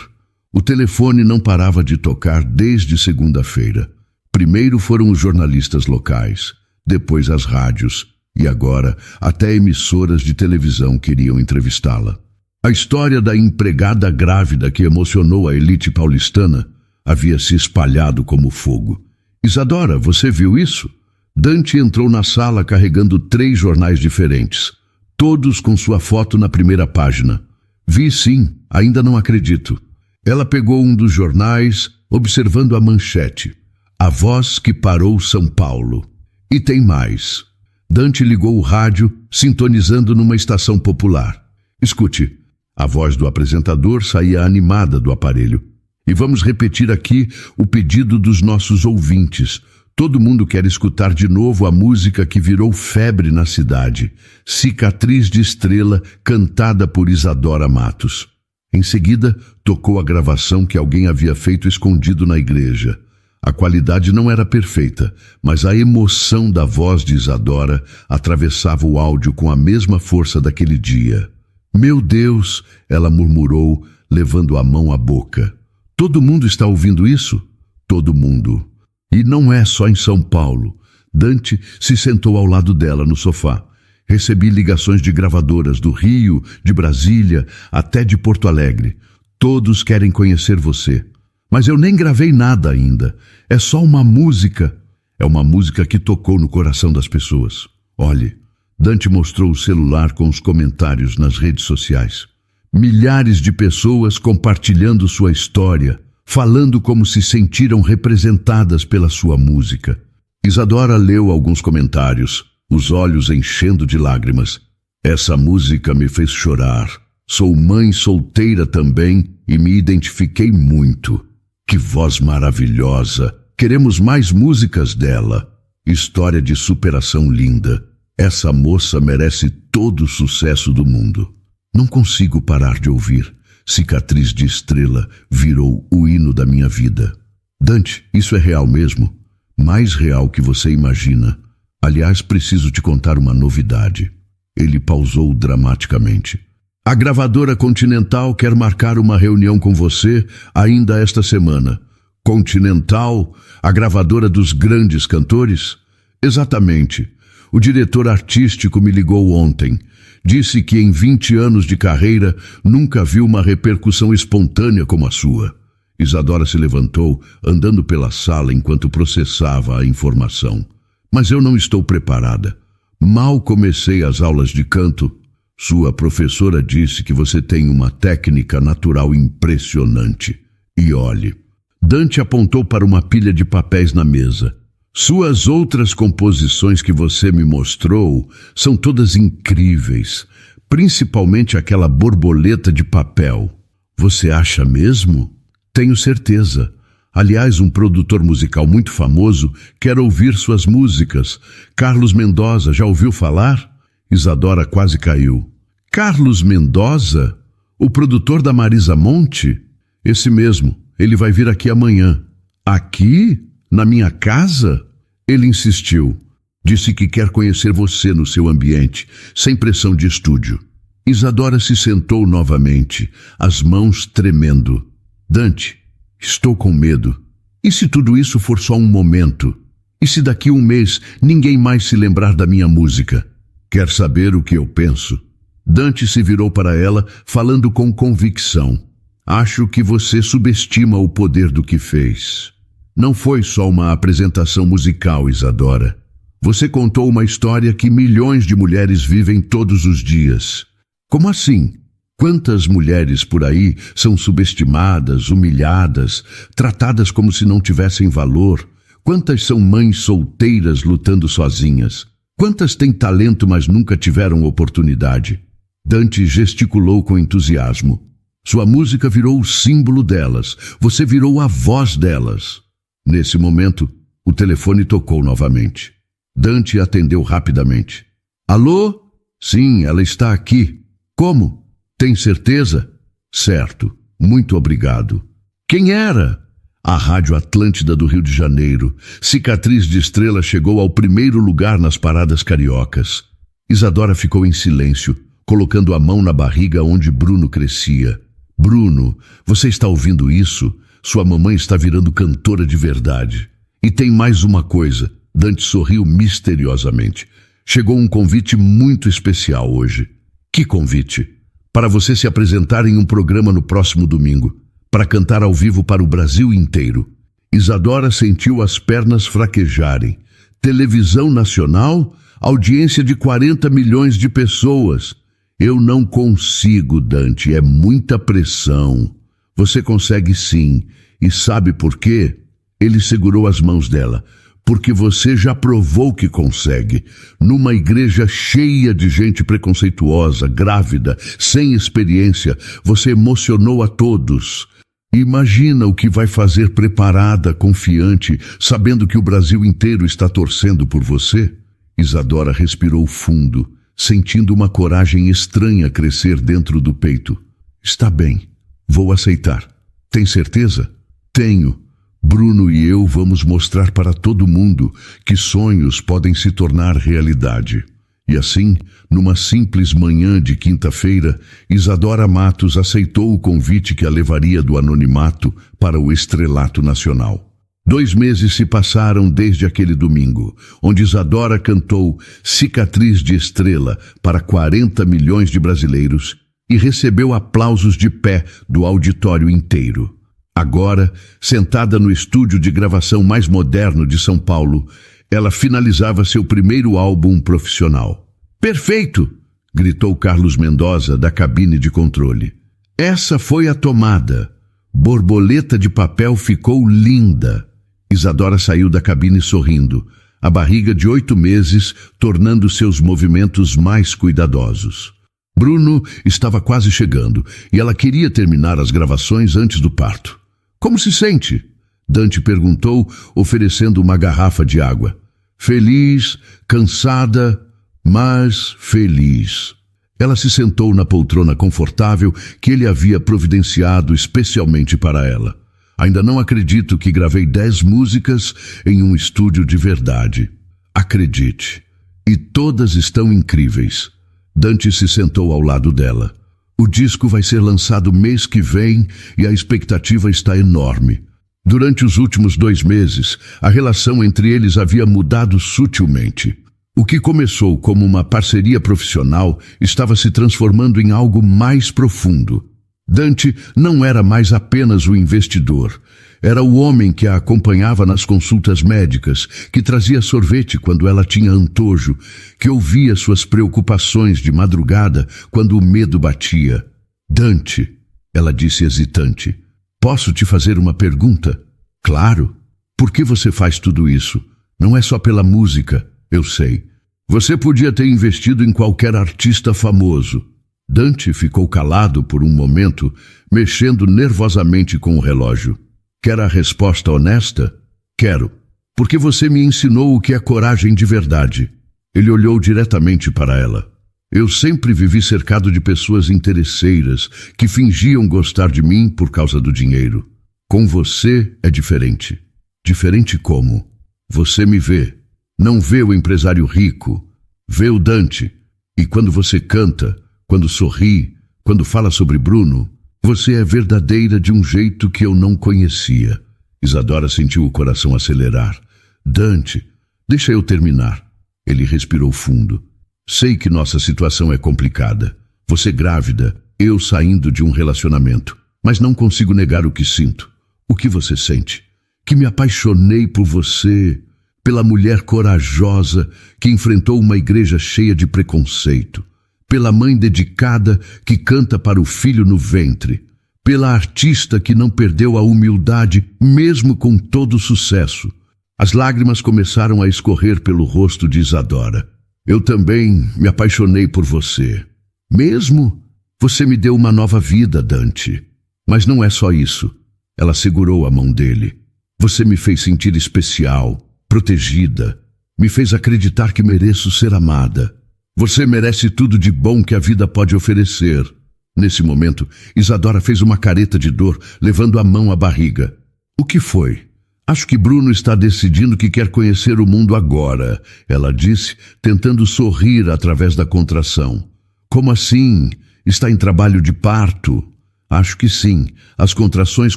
O telefone não parava de tocar desde segunda-feira. Primeiro foram os jornalistas locais, depois as rádios, e agora até emissoras de televisão queriam entrevistá-la. A história da empregada grávida que emocionou a elite paulistana havia se espalhado como fogo. Isadora, você viu isso? Dante entrou na sala carregando 3 jornais diferentes, todos com sua foto na primeira página. Vi sim, ainda não acredito. Ela pegou um dos jornais, observando a manchete. A voz que parou São Paulo. E tem mais. Dante ligou o rádio, sintonizando numa estação popular. Escute, a voz do apresentador saía animada do aparelho. E vamos repetir aqui o pedido dos nossos ouvintes. Todo mundo quer escutar de novo a música que virou febre na cidade, Cicatriz de Estrela, cantada por Isadora Matos. Em seguida, tocou a gravação que alguém havia feito escondido na igreja. A qualidade não era perfeita, mas a emoção da voz de Isadora atravessava o áudio com a mesma força daquele dia. Meu Deus, ela murmurou, levando a mão à boca. Todo mundo está ouvindo isso? Todo mundo. E não é só em São Paulo. Dante se sentou ao lado dela no sofá. Recebi ligações de gravadoras do Rio, de Brasília, até de Porto Alegre. Todos querem conhecer você. Mas eu nem gravei nada ainda. É só uma música. É uma música que tocou no coração das pessoas. Olhe, Dante mostrou o celular com os comentários nas redes sociais. Milhares de pessoas compartilhando sua história, falando como se sentiram representadas pela sua música. Isadora leu alguns comentários, os olhos enchendo de lágrimas. Essa música me fez chorar. Sou mãe solteira também e me identifiquei muito. Que voz maravilhosa! Queremos mais músicas dela. História de superação linda. Essa moça merece todo o sucesso do mundo. Não consigo parar de ouvir. Cicatriz de Estrela virou o hino da minha vida. Dante, isso é real mesmo? Mais real que você imagina. Aliás, preciso te contar uma novidade. Ele pausou dramaticamente. A gravadora Continental quer marcar uma reunião com você ainda esta semana. Continental, a gravadora dos grandes cantores? Exatamente. O diretor artístico me ligou ontem. Disse que em 20 anos de carreira nunca viu uma repercussão espontânea como a sua. Isadora se levantou, andando pela sala enquanto processava a informação. Mas eu não estou preparada. Mal comecei as aulas de canto. Sua professora disse que você tem uma técnica natural impressionante. E olhe, Dante apontou para uma pilha de papéis na mesa. Suas outras composições que você me mostrou são todas incríveis, principalmente aquela borboleta de papel. Você acha mesmo? Tenho certeza. Aliás, um produtor musical muito famoso quer ouvir suas músicas. Carlos Mendonça, já ouviu falar? Isadora quase caiu. Carlos Mendonça? O produtor da Marisa Monte? Esse mesmo. Ele vai vir aqui amanhã. Aqui? Na minha casa? Ele insistiu. Disse que quer conhecer você no seu ambiente, sem pressão de estúdio. Isadora se sentou novamente, as mãos tremendo. Dante, estou com medo. E se tudo isso for só um momento? E se daqui a um mês ninguém mais se lembrar da minha música? Quer saber o que eu penso? Dante se virou para ela, falando com convicção. Acho que você subestima o poder do que fez. Não foi só uma apresentação musical, Isadora. Você contou uma história que milhões de mulheres vivem todos os dias. Como assim? Quantas mulheres por aí são subestimadas, humilhadas, tratadas como se não tivessem valor? Quantas são mães solteiras lutando sozinhas? Quantas têm talento, mas nunca tiveram oportunidade? Dante gesticulou com entusiasmo. Sua música virou o símbolo delas. Você virou a voz delas. Nesse momento, o telefone tocou novamente. Dante atendeu rapidamente. Alô? Sim, ela está aqui. Como? Tem certeza? Certo. Muito obrigado. Quem era? A Rádio Atlântida do Rio de Janeiro. Cicatriz de Estrela chegou ao primeiro lugar nas paradas cariocas. Isadora ficou em silêncio, colocando a mão na barriga onde Bruno crescia. Bruno, você está ouvindo isso? Sua mamãe está virando cantora de verdade. E tem mais uma coisa. Dante sorriu misteriosamente. Chegou um convite muito especial hoje. Que convite? Para você se apresentar em um programa no próximo domingo. Para cantar ao vivo para o Brasil inteiro. Isadora sentiu as pernas fraquejarem. Televisão nacional? Audiência de 40 milhões de pessoas. Eu não consigo, Dante. É muita pressão. Você consegue sim. E sabe por quê? Ele segurou as mãos dela. porque você já provou que consegue. Numa igreja cheia de gente preconceituosa, grávida, sem experiência, você emocionou a todos. Imagina o que vai fazer preparada, confiante, sabendo que o Brasil inteiro está torcendo por você? Isadora respirou fundo, sentindo uma coragem estranha crescer dentro do peito. Está bem, vou aceitar. Tem certeza? Tenho. Bruno e eu vamos mostrar para todo mundo que sonhos podem se tornar realidade. E assim, numa simples manhã de quinta-feira, Isadora Matos aceitou o convite que a levaria do anonimato para o estrelato nacional. 2 meses se passaram desde aquele domingo, onde Isadora cantou Cicatriz de Estrela para 40 milhões de brasileiros e recebeu aplausos de pé do auditório inteiro. Agora, sentada no estúdio de gravação mais moderno de São Paulo, ela finalizava seu primeiro álbum profissional. Perfeito! Gritou Carlos Mendoza da cabine de controle. Essa foi a tomada. Borboleta de papel ficou linda. Isadora saiu da cabine sorrindo, a barriga de 8 meses tornando seus movimentos mais cuidadosos. Bruno estava quase chegando e ela queria terminar as gravações antes do parto. Como se sente? Dante perguntou, oferecendo uma garrafa de água. Feliz, cansada, mas feliz. Ela se sentou na poltrona confortável que ele havia providenciado especialmente para ela. Ainda não acredito que gravei 10 músicas em um estúdio de verdade. Acredite. E todas estão incríveis. Dante se sentou ao lado dela. O disco vai ser lançado mês que vem e a expectativa está enorme. Durante os últimos 2 meses, a relação entre eles havia mudado sutilmente. O que começou como uma parceria profissional estava se transformando em algo mais profundo. Dante não era mais apenas o investidor. Era o homem que a acompanhava nas consultas médicas, que trazia sorvete quando ela tinha antojo, que ouvia suas preocupações de madrugada quando o medo batia. Dante, ela disse hesitante, posso te fazer uma pergunta? Claro. Por que você faz tudo isso? Não é só pela música, eu sei. Você podia ter investido em qualquer artista famoso. Dante ficou calado por um momento, mexendo nervosamente com o relógio. Quer a resposta honesta? Quero, porque você me ensinou o que é coragem de verdade. Ele olhou diretamente para ela. Eu sempre vivi cercado de pessoas interesseiras que fingiam gostar de mim por causa do dinheiro. Com você é diferente. Diferente como? Você me vê. Não vê o empresário rico. Vê o Dante. E quando você canta, quando sorri, quando fala sobre Bruno, você é verdadeira de um jeito que eu não conhecia. Isadora sentiu o coração acelerar. Dante, deixa eu terminar. Ele respirou fundo. Sei que nossa situação é complicada. Você grávida, eu saindo de um relacionamento. Mas não consigo negar o que sinto. O que você sente? Que me apaixonei por você, pela mulher corajosa que enfrentou uma igreja cheia de preconceito. Pela mãe dedicada que canta para o filho no ventre, pela artista que não perdeu a humildade mesmo com todo o sucesso. As lágrimas começaram a escorrer pelo rosto de Isadora. Eu também me apaixonei por você. Mesmo? Você me deu uma nova vida, Dante. Mas não é só isso. Ela segurou a mão dele. Você me fez sentir especial, protegida. Me fez acreditar que mereço ser amada. Você merece tudo de bom que a vida pode oferecer. Nesse momento, Isadora fez uma careta de dor, levando a mão à barriga. O que foi? Acho que Bruno está decidindo que quer conhecer o mundo agora, ela disse, tentando sorrir através da contração. Como assim? Está em trabalho de parto? Acho que sim. As contrações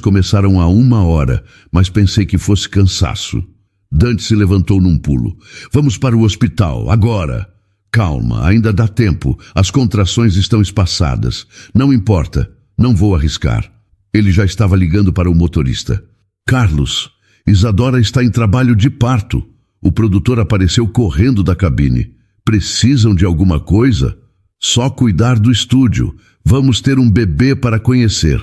começaram há 1 hora, mas pensei que fosse cansaço. Dante se levantou num pulo. Vamos para o hospital, agora. Calma, ainda dá tempo. As contrações estão espaçadas. Não importa, não vou arriscar. Ele já estava ligando para o motorista. Carlos, Isadora está em trabalho de parto. O produtor apareceu correndo da cabine. Precisam de alguma coisa? Só cuidar do estúdio. Vamos ter um bebê para conhecer.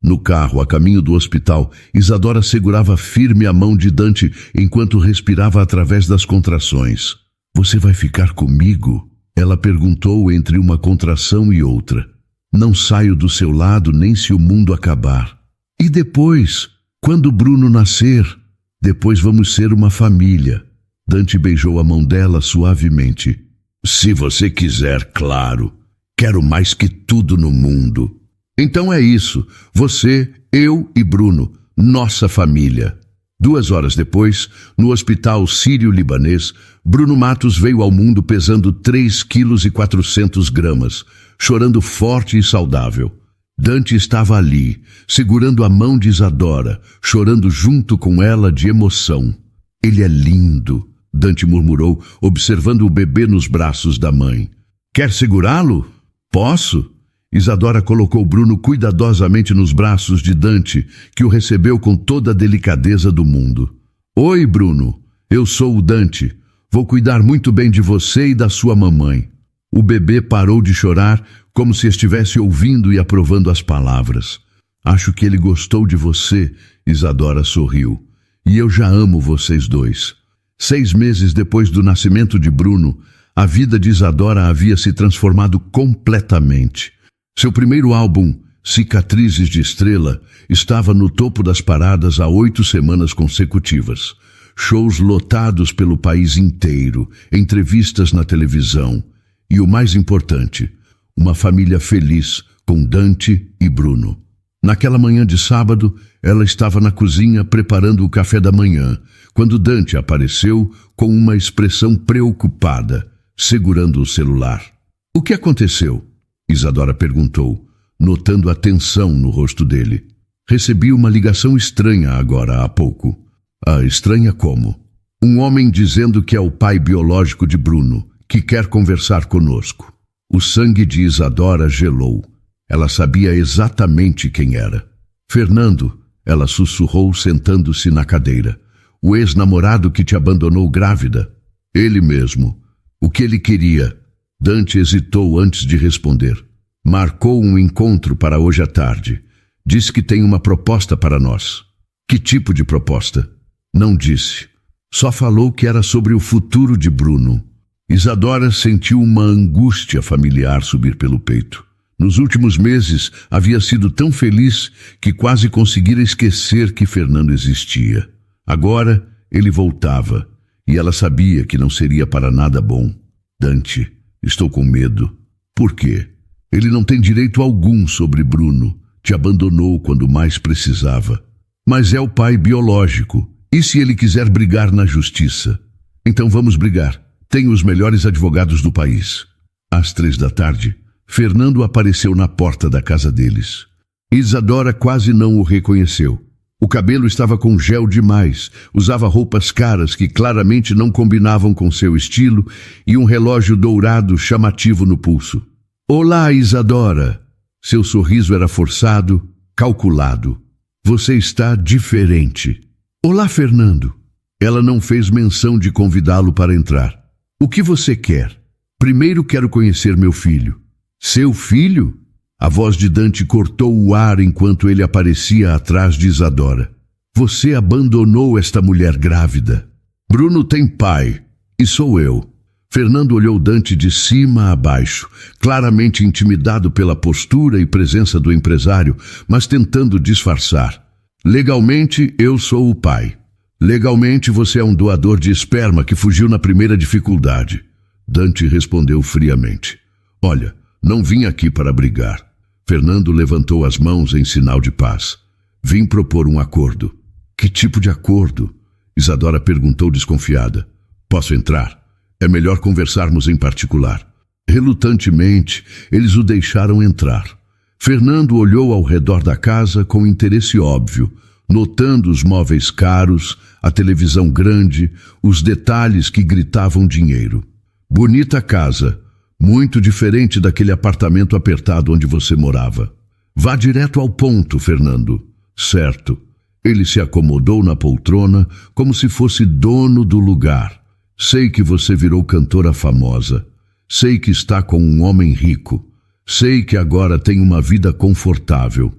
No carro, a caminho do hospital, Isadora segurava firme a mão de Dante enquanto respirava através das contrações. Você vai ficar comigo? Ela perguntou entre uma contração e outra. Não saio do seu lado nem se o mundo acabar. E depois, quando Bruno nascer, depois vamos ser uma família. Dante beijou a mão dela suavemente. Se você quiser, claro. Quero mais que tudo no mundo. Então é isso. Você, eu e Bruno. Nossa família. 2 horas depois, no hospital sírio-libanês, Bruno Matos veio ao mundo pesando 3,4 kg, chorando forte e saudável. Dante estava ali, segurando a mão de Isadora, chorando junto com ela de emoção. Ele é lindo, Dante murmurou, observando o bebê nos braços da mãe. Quer segurá-lo? Posso? Isadora colocou Bruno cuidadosamente nos braços de Dante, que o recebeu com toda a delicadeza do mundo. Oi, Bruno. Eu sou o Dante. Vou cuidar muito bem de você e da sua mamãe. O bebê parou de chorar, como se estivesse ouvindo e aprovando as palavras. Acho que ele gostou de você, Isadora sorriu. E eu já amo vocês dois. 6 meses depois do nascimento de Bruno, a vida de Isadora havia se transformado completamente. Seu primeiro álbum, Cicatrizes de Estrela, estava no topo das paradas há 8 semanas consecutivas. Shows lotados pelo país inteiro, entrevistas na televisão e, o mais importante, uma família feliz com Dante e Bruno. Naquela manhã de sábado, ela estava na cozinha preparando o café da manhã, quando Dante apareceu com uma expressão preocupada, segurando o celular. O que aconteceu? Isadora perguntou, notando a tensão no rosto dele. Recebi uma ligação estranha agora há pouco. Ah, estranha como? Um homem dizendo que é o pai biológico de Bruno, que quer conversar conosco. O sangue de Isadora gelou. Ela sabia exatamente quem era. Fernando, ela sussurrou sentando-se na cadeira. O ex-namorado que te abandonou grávida. Ele mesmo. O que ele queria? Dante hesitou antes de responder. Marcou um encontro para hoje à tarde. Disse que tem uma proposta para nós. Que tipo de proposta? Não disse. Só falou que era sobre o futuro de Bruno. Isadora sentiu uma angústia familiar subir pelo peito. Nos últimos meses, havia sido tão feliz que quase conseguira esquecer que Fernando existia. Agora, ele voltava, e ela sabia que não seria para nada bom. Dante, estou com medo. Por quê? Ele não tem direito algum sobre Bruno. Te abandonou quando mais precisava. Mas é o pai biológico. E se ele quiser brigar na justiça? Então vamos brigar. Tenho os melhores advogados do país. Às 3 da tarde, Fernando apareceu na porta da casa deles. Isadora quase não o reconheceu. O cabelo estava com gel demais, usava roupas caras que claramente não combinavam com seu estilo e um relógio dourado chamativo no pulso. Olá, Isadora! Seu sorriso era forçado, calculado. Você está diferente. Olá, Fernando. Ela não fez menção de convidá-lo para entrar. O que você quer? Primeiro quero conhecer meu filho. Seu filho? A voz de Dante cortou o ar enquanto ele aparecia atrás de Isadora. Você abandonou esta mulher grávida. Bruno tem pai, e sou eu. Fernando olhou Dante de cima a baixo, claramente intimidado pela postura e presença do empresário, mas tentando disfarçar. Legalmente, eu sou o pai. Legalmente, você é um doador de esperma que fugiu na primeira dificuldade. Dante respondeu friamente. Olha, não vim aqui para brigar. Fernando levantou as mãos em sinal de paz. Vim propor um acordo. Que tipo de acordo? Isadora perguntou desconfiada. Posso entrar? É melhor conversarmos em particular. Relutantemente, eles o deixaram entrar. Fernando olhou ao redor da casa com interesse óbvio, notando os móveis caros, a televisão grande, os detalhes que gritavam dinheiro. Bonita casa, muito diferente daquele apartamento apertado onde você morava. Vá direto ao ponto, Fernando. Certo. Ele se acomodou na poltrona como se fosse dono do lugar. Sei que você virou cantora famosa. Sei que está com um homem rico. Sei que agora tem uma vida confortável.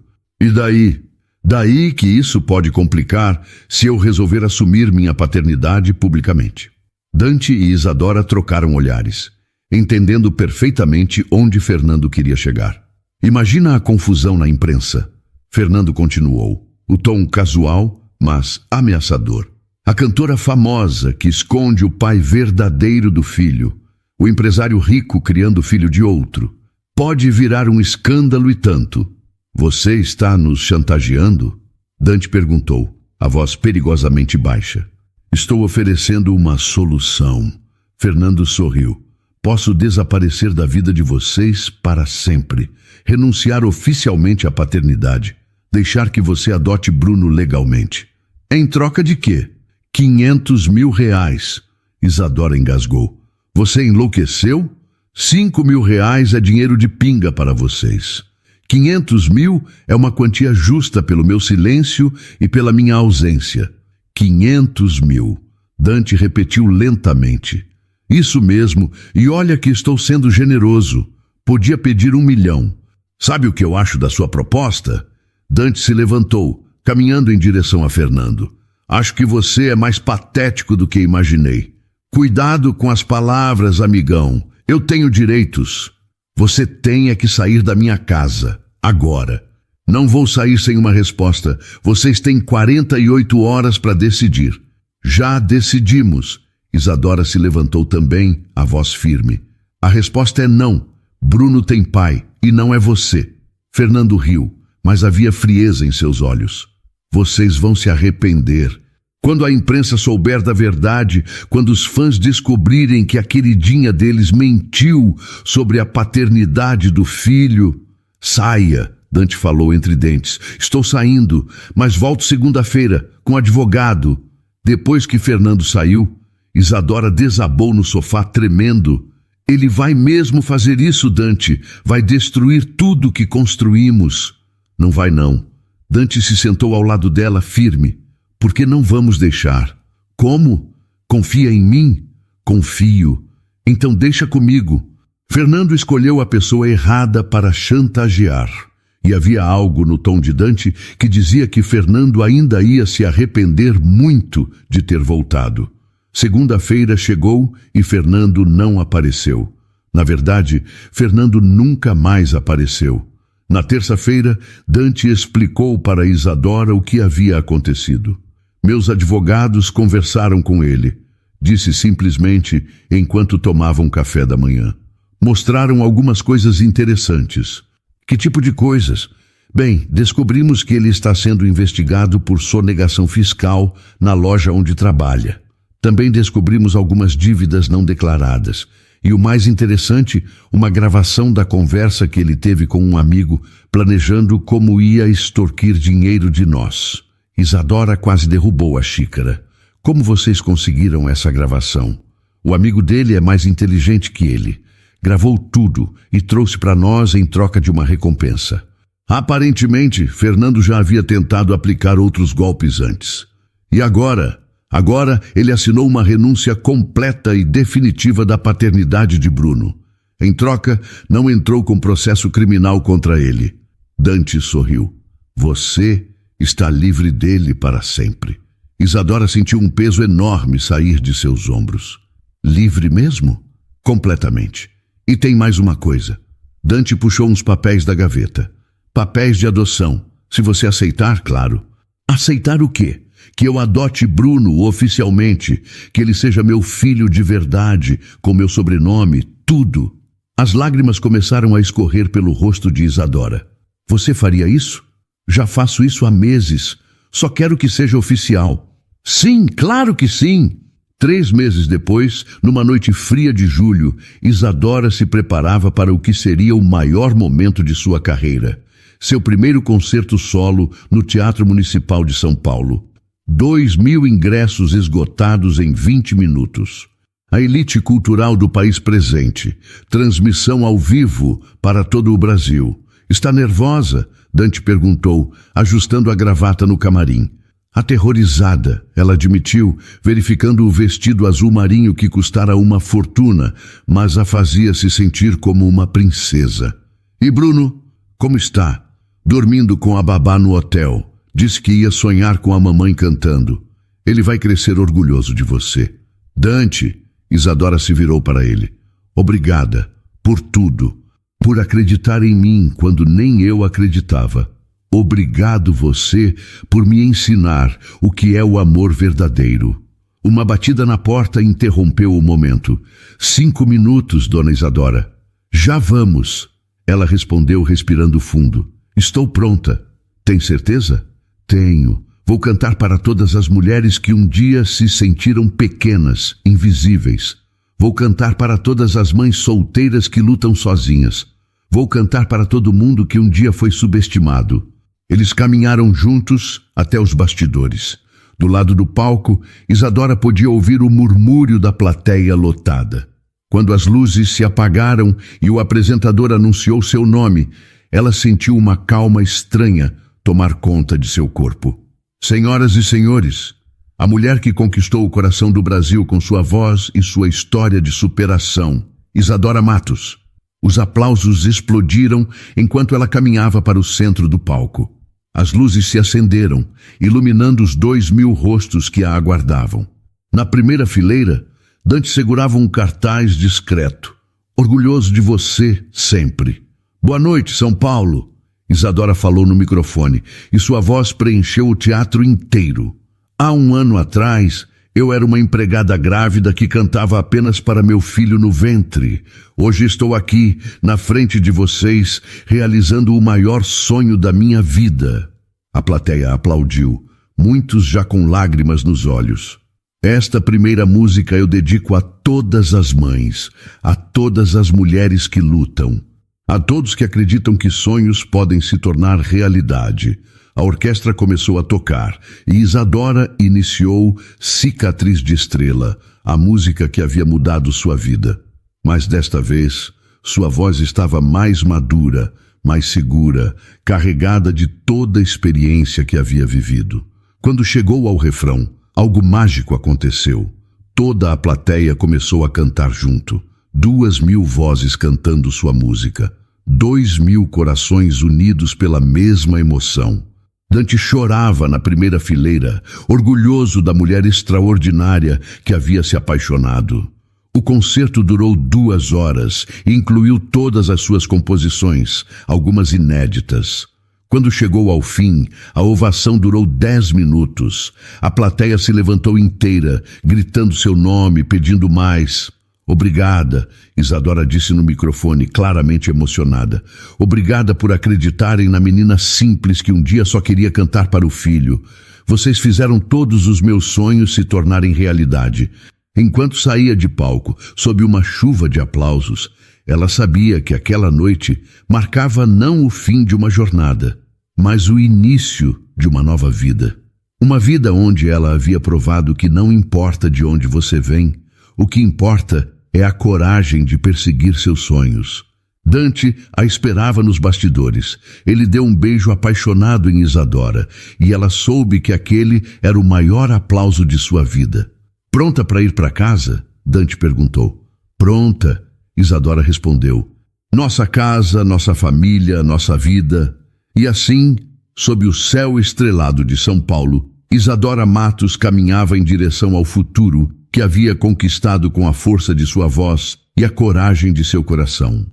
E daí? Daí que isso pode complicar se eu resolver assumir minha paternidade publicamente. Dante e Isadora trocaram olhares, entendendo perfeitamente onde Fernando queria chegar. Imagina a confusão na imprensa. Fernando continuou, o tom casual, mas ameaçador. A cantora famosa que esconde o pai verdadeiro do filho, o empresário rico criando o filho de outro. Pode virar um escândalo e tanto. Você está nos chantageando? Dante perguntou, a voz perigosamente baixa. Estou oferecendo uma solução. Fernando sorriu. Posso desaparecer da vida de vocês para sempre, renunciar oficialmente à paternidade, deixar que você adote Bruno legalmente. Em troca de quê? 500 mil reais. Isadora engasgou. Você enlouqueceu? 5 mil reais é dinheiro de pinga para vocês. 500 mil é uma quantia justa pelo meu silêncio e pela minha ausência. 500 mil. Dante repetiu lentamente. Isso mesmo, e olha que estou sendo generoso. Podia pedir 1 milhão. Sabe o que eu acho da sua proposta? Dante se levantou, caminhando em direção a Fernando. Acho que você é mais patético do que imaginei. Cuidado com as palavras, amigão. Eu tenho direitos. Você tem é que sair da minha casa, agora. Não vou sair sem uma resposta. Vocês têm 48 horas para decidir. Já decidimos. Isadora se levantou também, a voz firme. A resposta é não. Bruno tem pai, e não é você. Fernando riu, mas havia frieza em seus olhos. Vocês vão se arrepender. Quando a imprensa souber da verdade, quando os fãs descobrirem que a queridinha deles mentiu sobre a paternidade do filho... Saia, Dante falou entre dentes. Estou saindo, mas volto segunda-feira, com advogado. Depois que Fernando saiu, Isadora desabou no sofá tremendo. Ele vai mesmo fazer isso, Dante. Vai destruir tudo que construímos. Não vai não. Dante se sentou ao lado dela firme. Porque não vamos deixar. Como? Confia em mim? Confio. Então deixa comigo. Fernando escolheu a pessoa errada para chantagear. E havia algo no tom de Dante que dizia que Fernando ainda ia se arrepender muito de ter voltado. Segunda-feira chegou e Fernando não apareceu. Na verdade, Fernando nunca mais apareceu. Na terça-feira, Dante explicou para Isadora o que havia acontecido. Meus advogados conversaram com ele, disse simplesmente enquanto tomavam café da manhã. Mostraram algumas coisas interessantes. Que tipo de coisas? Bem, descobrimos que ele está sendo investigado por sonegação fiscal na loja onde trabalha. Também descobrimos algumas dívidas não declaradas. E o mais interessante, uma gravação da conversa que ele teve com um amigo, planejando como ia extorquir dinheiro de nós. Isadora quase derrubou a xícara. Como vocês conseguiram essa gravação? O amigo dele é mais inteligente que ele. Gravou tudo e trouxe para nós em troca de uma recompensa. Aparentemente, Fernando já havia tentado aplicar outros golpes antes. E agora? Agora ele assinou uma renúncia completa e definitiva da paternidade de Bruno. Em troca, não entrou com processo criminal contra ele. Dante sorriu. Você está livre dele para sempre. Isadora sentiu um peso enorme sair de seus ombros. Livre mesmo? Completamente. E tem mais uma coisa. Dante puxou uns papéis da gaveta. Papéis de adoção. Se você aceitar, claro. Aceitar o quê? Que eu adote Bruno oficialmente, que ele seja meu filho de verdade, com meu sobrenome, tudo. As lágrimas começaram a escorrer pelo rosto de Isadora. Você faria isso? Já faço isso há meses. Só quero que seja oficial. Sim, claro que sim. 3 meses depois, numa noite fria de julho, Isadora se preparava para o que seria o maior momento de sua carreira. Seu primeiro concerto solo no Teatro Municipal de São Paulo. 2.000 ingressos esgotados em 20 minutos. A elite cultural do país presente. Transmissão ao vivo para todo o Brasil. Está nervosa? Dante perguntou, ajustando a gravata no camarim. Aterrorizada, ela admitiu, verificando o vestido azul marinho que custara uma fortuna, mas a fazia se sentir como uma princesa. E Bruno, como está? dormindo com a babá no hotel. Disse que ia sonhar com a mamãe cantando. Ele vai crescer orgulhoso de você. Dante, Isadora se virou para ele. Obrigada por tudo, por acreditar em mim quando nem eu acreditava. Obrigado você por me ensinar o que é o amor verdadeiro. Uma batida na porta interrompeu o momento. 5 minutos, dona Isadora. Já vamos. Ela respondeu respirando fundo. Estou pronta. Tem certeza? Tenho. Vou cantar para todas as mulheres que um dia se sentiram pequenas, invisíveis. Vou cantar para todas as mães solteiras que lutam sozinhas. Vou cantar para todo mundo que um dia foi subestimado. Eles caminharam juntos até os bastidores. Do lado do palco, Isadora podia ouvir o murmúrio da plateia lotada. Quando as luzes se apagaram e o apresentador anunciou seu nome, ela sentiu uma calma estranha tomar conta de seu corpo. Senhoras e senhores, a mulher que conquistou o coração do Brasil com sua voz e sua história de superação, Isadora Matos. Os aplausos explodiram enquanto ela caminhava para o centro do palco. As luzes se acenderam, iluminando os 2.000 rostos que a aguardavam. Na primeira fileira, Dante segurava um cartaz discreto. Orgulhoso de você sempre. Boa noite, São Paulo. Isadora falou no microfone e sua voz preencheu o teatro inteiro. Há 1 ano atrás, eu era uma empregada grávida que cantava apenas para meu filho no ventre. Hoje estou aqui, na frente de vocês, realizando o maior sonho da minha vida. A plateia aplaudiu, muitos já com lágrimas nos olhos. Esta primeira música eu dedico a todas as mães, a todas as mulheres que lutam. A todos que acreditam que sonhos podem se tornar realidade. A orquestra começou a tocar e Isadora iniciou Cicatriz de Estrela, a música que havia mudado sua vida. Mas desta vez, sua voz estava mais madura, mais segura, carregada de toda a experiência que havia vivido. Quando chegou ao refrão, algo mágico aconteceu. Toda a plateia começou a cantar junto. 2.000 vozes cantando sua música. 2.000 corações unidos pela mesma emoção. Dante chorava na primeira fileira, orgulhoso da mulher extraordinária que havia se apaixonado. O concerto durou 2 horas e incluiu todas as suas composições, algumas inéditas. Quando chegou ao fim, a ovação durou 10 minutos. A plateia se levantou inteira, gritando seu nome, pedindo mais. Obrigada, Isadora disse no microfone, claramente emocionada. Obrigada por acreditarem na menina simples que um dia só queria cantar para o filho. Vocês fizeram todos os meus sonhos se tornarem realidade. Enquanto saía de palco, sob uma chuva de aplausos, ela sabia que aquela noite marcava não o fim de uma jornada, mas o início de uma nova vida. Uma vida onde ela havia provado que não importa de onde você vem, o que importa é a coragem de perseguir seus sonhos. Dante a esperava nos bastidores. Ele deu um beijo apaixonado em Isadora e ela soube que aquele era o maior aplauso de sua vida. Pronta para ir para casa? Dante perguntou. Pronta, Isadora respondeu. Nossa casa, nossa família, nossa vida. E assim, sob o céu estrelado de São Paulo, Isadora Matos caminhava em direção ao futuro que havia conquistado com a força de sua voz e a coragem de seu coração.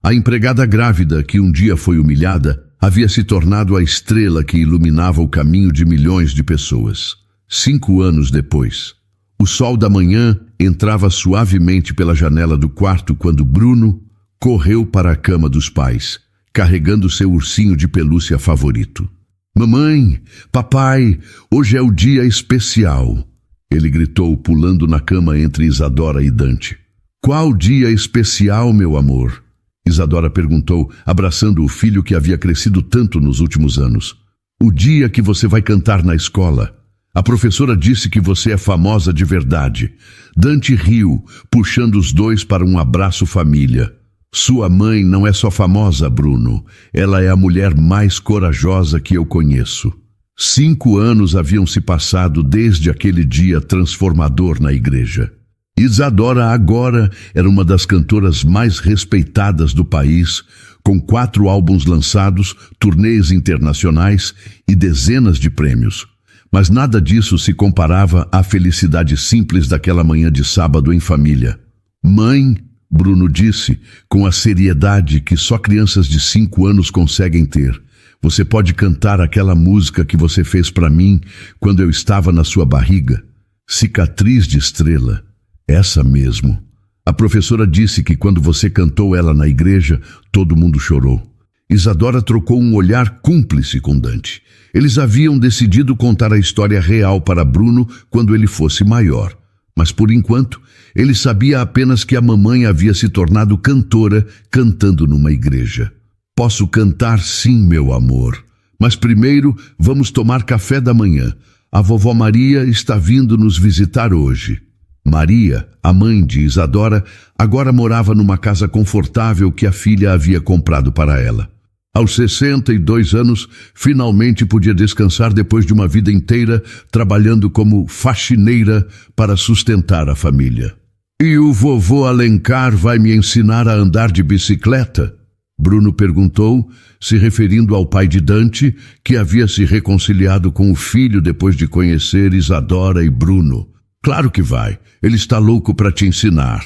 A empregada grávida que um dia foi humilhada havia se tornado a estrela que iluminava o caminho de milhões de pessoas. 5 anos depois, o sol da manhã entrava suavemente pela janela do quarto quando Bruno correu para a cama dos pais, carregando seu ursinho de pelúcia favorito. Mamãe, papai, hoje é o dia especial. Ele gritou, pulando na cama entre Isadora e Dante. Qual dia especial, meu amor? Isadora perguntou, abraçando o filho que havia crescido tanto nos últimos anos. O dia que você vai cantar na escola. A professora disse que você é famosa de verdade. Dante riu, puxando os dois para um abraço família. Sua mãe não é só famosa, Bruno. Ela é a mulher mais corajosa que eu conheço. 5 anos haviam se passado desde aquele dia transformador na igreja. Isadora agora era uma das cantoras mais respeitadas do país, com 4 álbuns lançados, turnês internacionais e dezenas de prêmios. Mas nada disso se comparava à felicidade simples daquela manhã de sábado em família. Mãe, Bruno disse, com a seriedade que só crianças de 5 anos conseguem ter, você pode cantar aquela música que você fez para mim quando eu estava na sua barriga? Cicatriz de Estrela. Essa mesmo. A professora disse que quando você cantou ela na igreja, todo mundo chorou. Isadora trocou um olhar cúmplice com Dante. Eles haviam decidido contar a história real para Bruno quando ele fosse maior. Mas por enquanto, ele sabia apenas que a mamãe havia se tornado cantora cantando numa igreja. Posso cantar sim, meu amor. Mas primeiro vamos tomar café da manhã. A vovó Maria está vindo nos visitar hoje. Maria, a mãe de Isadora, agora morava numa casa confortável que a filha havia comprado para ela. Aos 62 anos, finalmente podia descansar depois de uma vida inteira trabalhando como faxineira para sustentar a família. E o vovô Alencar vai me ensinar a andar de bicicleta? Bruno perguntou, se referindo ao pai de Dante, que havia se reconciliado com o filho depois de conhecer Isadora e Bruno. Claro que vai, ele está louco para te ensinar.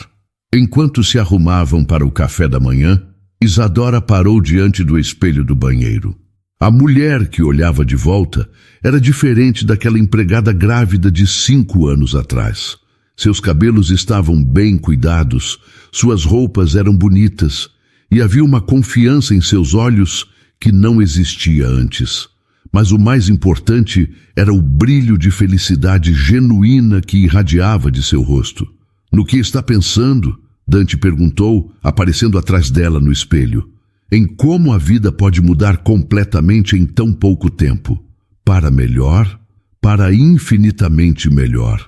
Enquanto se arrumavam para o café da manhã, Isadora parou diante do espelho do banheiro. A mulher que olhava de volta era diferente daquela empregada grávida de 5 anos atrás. Seus cabelos estavam bem cuidados, suas roupas eram bonitas e havia uma confiança em seus olhos que não existia antes. Mas o mais importante era o brilho de felicidade genuína que irradiava de seu rosto. No que está pensando? Dante perguntou, aparecendo atrás dela no espelho. Em como a vida pode mudar completamente em tão pouco tempo. Para melhor? Para infinitamente melhor.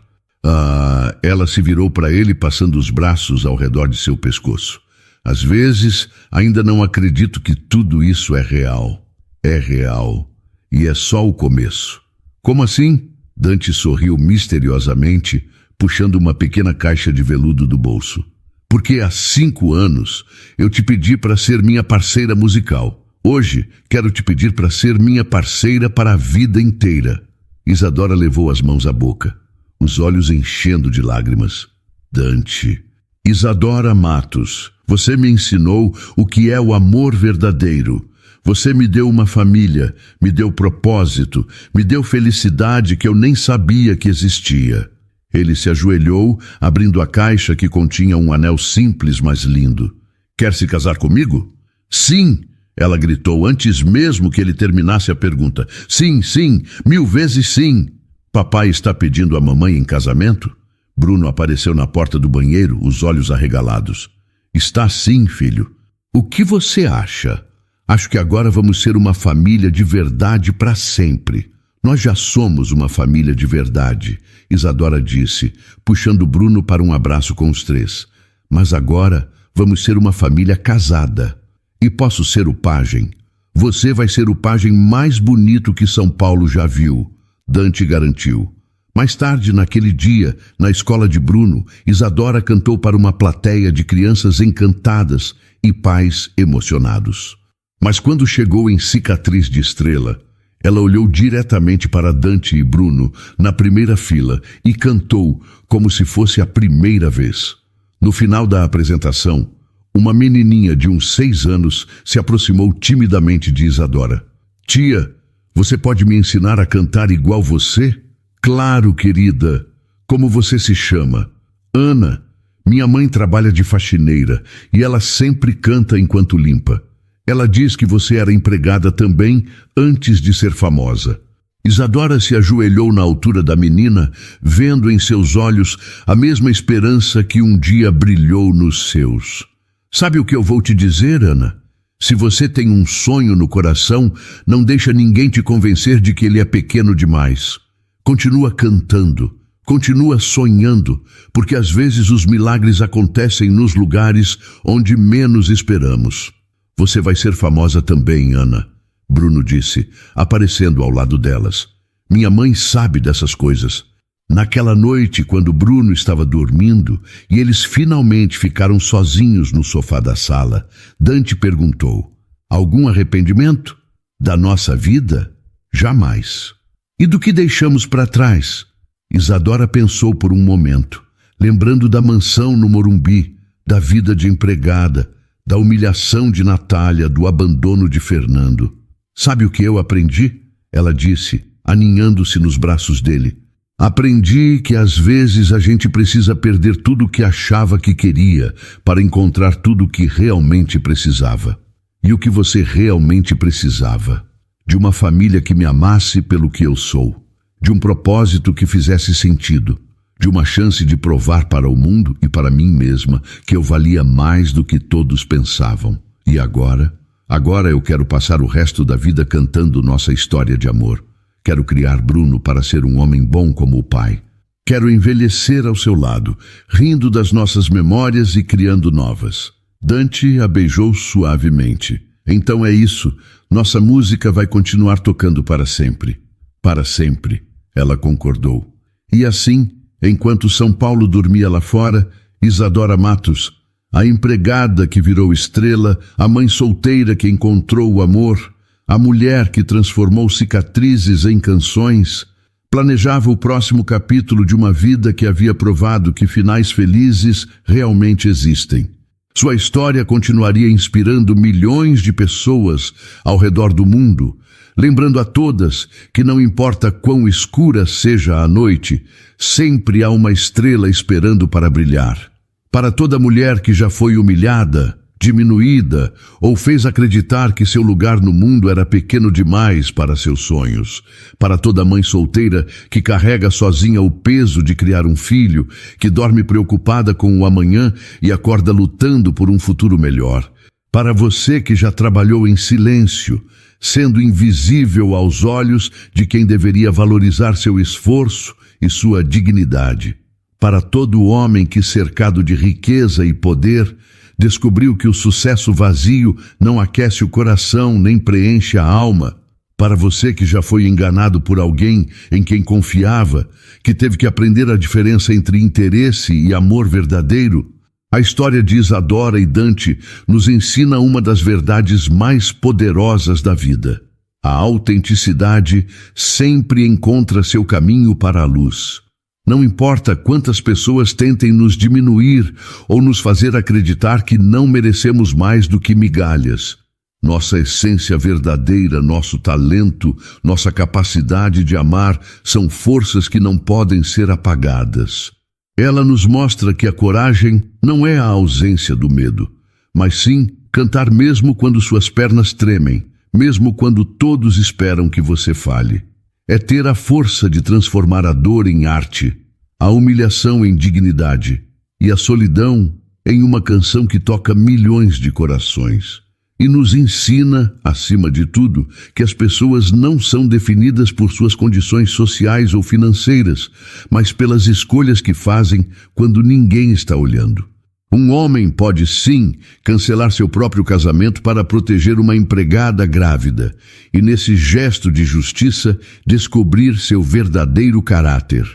Ela se virou para ele passando os braços ao redor de seu pescoço. Às vezes, ainda não acredito que tudo isso é real. É real. E é só o começo. Como assim? Dante sorriu misteriosamente, puxando uma pequena caixa de veludo do bolso. Porque há 5 anos eu te pedi para ser minha parceira musical. Hoje quero te pedir para ser minha parceira para a vida inteira. Isadora levou as mãos à boca, os olhos enchendo de lágrimas. Dante. Isadora Matos, você me ensinou o que é o amor verdadeiro. Você me deu uma família, me deu propósito, me deu felicidade que eu nem sabia que existia. Ele se ajoelhou, abrindo a caixa que continha um anel simples, mas lindo. Quer se casar comigo? Sim, ela gritou antes mesmo que ele terminasse a pergunta. Sim, sim, 1000 vezes sim. Papai está pedindo a mamãe em casamento? Bruno apareceu na porta do banheiro, os olhos arregalados. Está sim, filho. O que você acha? Acho que agora vamos ser uma família de verdade para sempre. Nós já somos uma família de verdade, Isadora disse, puxando Bruno para um abraço com os 3. Mas agora vamos ser uma família casada. E posso ser o pajem. Você vai ser o pajem mais bonito que São Paulo já viu, Dante garantiu. Mais tarde, naquele dia, na escola de Bruno, Isadora cantou para uma plateia de crianças encantadas e pais emocionados. Mas quando chegou em Cicatriz de Estrela, ela olhou diretamente para Dante e Bruno na primeira fila e cantou como se fosse a primeira vez. No final da apresentação, uma menininha de uns 6 anos se aproximou timidamente de Isadora. Tia, você pode me ensinar a cantar igual você? Claro, querida. Como você se chama? Ana. Minha mãe trabalha de faxineira e ela sempre canta enquanto limpa. Ela diz que você era empregada também antes de ser famosa. Isadora se ajoelhou na altura da menina, vendo em seus olhos a mesma esperança que um dia brilhou nos seus. Sabe o que eu vou te dizer, Ana? Se você tem um sonho no coração, não deixa ninguém te convencer de que ele é pequeno demais. Continua cantando, continua sonhando, porque às vezes os milagres acontecem nos lugares onde menos esperamos. Você vai ser famosa também, Ana, Bruno disse, aparecendo ao lado delas. Minha mãe sabe dessas coisas. Naquela noite, quando Bruno estava dormindo e eles finalmente ficaram sozinhos no sofá da sala, Dante perguntou, Algum arrependimento? Da nossa vida? Jamais. E do que deixamos para trás? Isadora pensou por um momento, lembrando da mansão no Morumbi, da vida de empregada, da humilhação de Natália, do abandono de Fernando. Sabe o que eu aprendi? Ela disse, aninhando-se nos braços dele. Aprendi que às vezes a gente precisa perder tudo o que achava que queria para encontrar tudo o que realmente precisava. E o que você realmente precisava? De uma família que me amasse pelo que eu sou, de um propósito que fizesse sentido, de uma chance de provar para o mundo e para mim mesma que eu valia mais do que todos pensavam. E agora? Agora eu quero passar o resto da vida cantando nossa história de amor. Quero criar Bruno para ser um homem bom como o pai. Quero envelhecer ao seu lado, rindo das nossas memórias e criando novas. Dante a beijou suavemente. Então é isso, nossa música vai continuar tocando para sempre. Para sempre, ela concordou. E assim, enquanto São Paulo dormia lá fora, Isadora Matos, a empregada que virou estrela, a mãe solteira que encontrou o amor, a mulher que transformou cicatrizes em canções, planejava o próximo capítulo de uma vida que havia provado que finais felizes realmente existem. Sua história continuaria inspirando milhões de pessoas ao redor do mundo, lembrando a todas que não importa quão escura seja a noite, sempre há uma estrela esperando para brilhar. Para toda mulher que já foi humilhada, diminuída ou fez acreditar que seu lugar no mundo era pequeno demais para seus sonhos. Para toda mãe solteira que carrega sozinha o peso de criar um filho, que dorme preocupada com o amanhã e acorda lutando por um futuro melhor. Para você que já trabalhou em silêncio, sendo invisível aos olhos de quem deveria valorizar seu esforço e sua dignidade. Para todo homem que, cercado de riqueza e poder, descobriu que o sucesso vazio não aquece o coração nem preenche a alma. Para você que já foi enganado por alguém em quem confiava, que teve que aprender a diferença entre interesse e amor verdadeiro, a história de Isadora e Dante nos ensina uma das verdades mais poderosas da vida. A autenticidade sempre encontra seu caminho para a luz. Não importa quantas pessoas tentem nos diminuir ou nos fazer acreditar que não merecemos mais do que migalhas. Nossa essência verdadeira, nosso talento, nossa capacidade de amar são forças que não podem ser apagadas. Ela nos mostra que a coragem não é a ausência do medo, mas sim cantar mesmo quando suas pernas tremem, mesmo quando todos esperam que você fale. É ter a força de transformar a dor em arte, a humilhação em dignidade e a solidão em uma canção que toca milhões de corações. E nos ensina, acima de tudo, que as pessoas não são definidas por suas condições sociais ou financeiras, mas pelas escolhas que fazem quando ninguém está olhando. Um homem pode, sim, cancelar seu próprio casamento para proteger uma empregada grávida e, nesse gesto de justiça, descobrir seu verdadeiro caráter.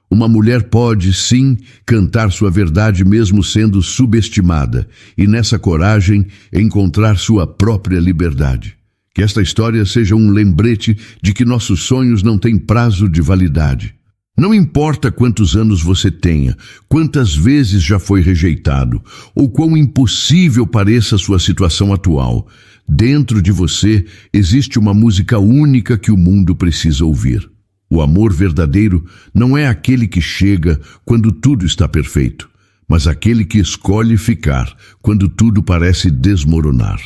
Uma mulher pode, sim, cantar sua verdade mesmo sendo subestimada e, nessa coragem, encontrar sua própria liberdade. Que esta história seja um lembrete de que nossos sonhos não têm prazo de validade. Não importa quantos anos você tenha, quantas vezes já foi rejeitado, ou quão impossível pareça sua situação atual, dentro de você existe uma música única que o mundo precisa ouvir. O amor verdadeiro não é aquele que chega quando tudo está perfeito, mas aquele que escolhe ficar quando tudo parece desmoronar.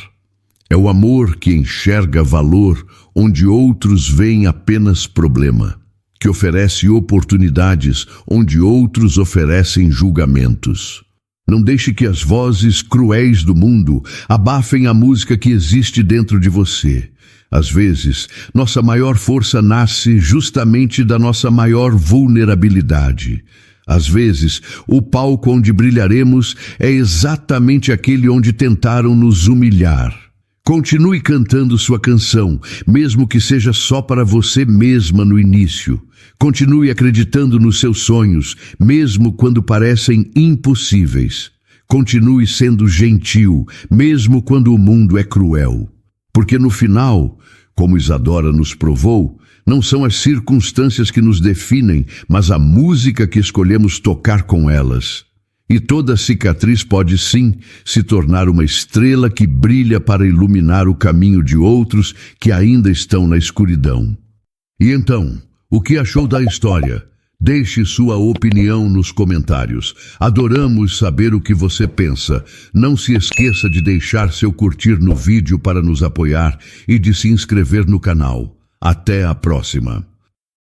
É o amor que enxerga valor onde outros veem apenas problema, que oferece oportunidades onde outros oferecem julgamentos. Não deixe que as vozes cruéis do mundo abafem a música que existe dentro de você. Às vezes, nossa maior força nasce justamente da nossa maior vulnerabilidade. Às vezes, o palco onde brilharemos é exatamente aquele onde tentaram nos humilhar. Continue cantando sua canção, mesmo que seja só para você mesma no início. Continue acreditando nos seus sonhos, mesmo quando parecem impossíveis. Continue sendo gentil, mesmo quando o mundo é cruel. Porque no final, como Isadora nos provou, não são as circunstâncias que nos definem, mas a música que escolhemos tocar com elas. E toda cicatriz pode sim se tornar uma estrela que brilha para iluminar o caminho de outros que ainda estão na escuridão. E então, o que achou da história? Deixe sua opinião nos comentários. Adoramos saber o que você pensa. Não se esqueça de deixar seu curtir no vídeo para nos apoiar e de se inscrever no canal. Até a próxima!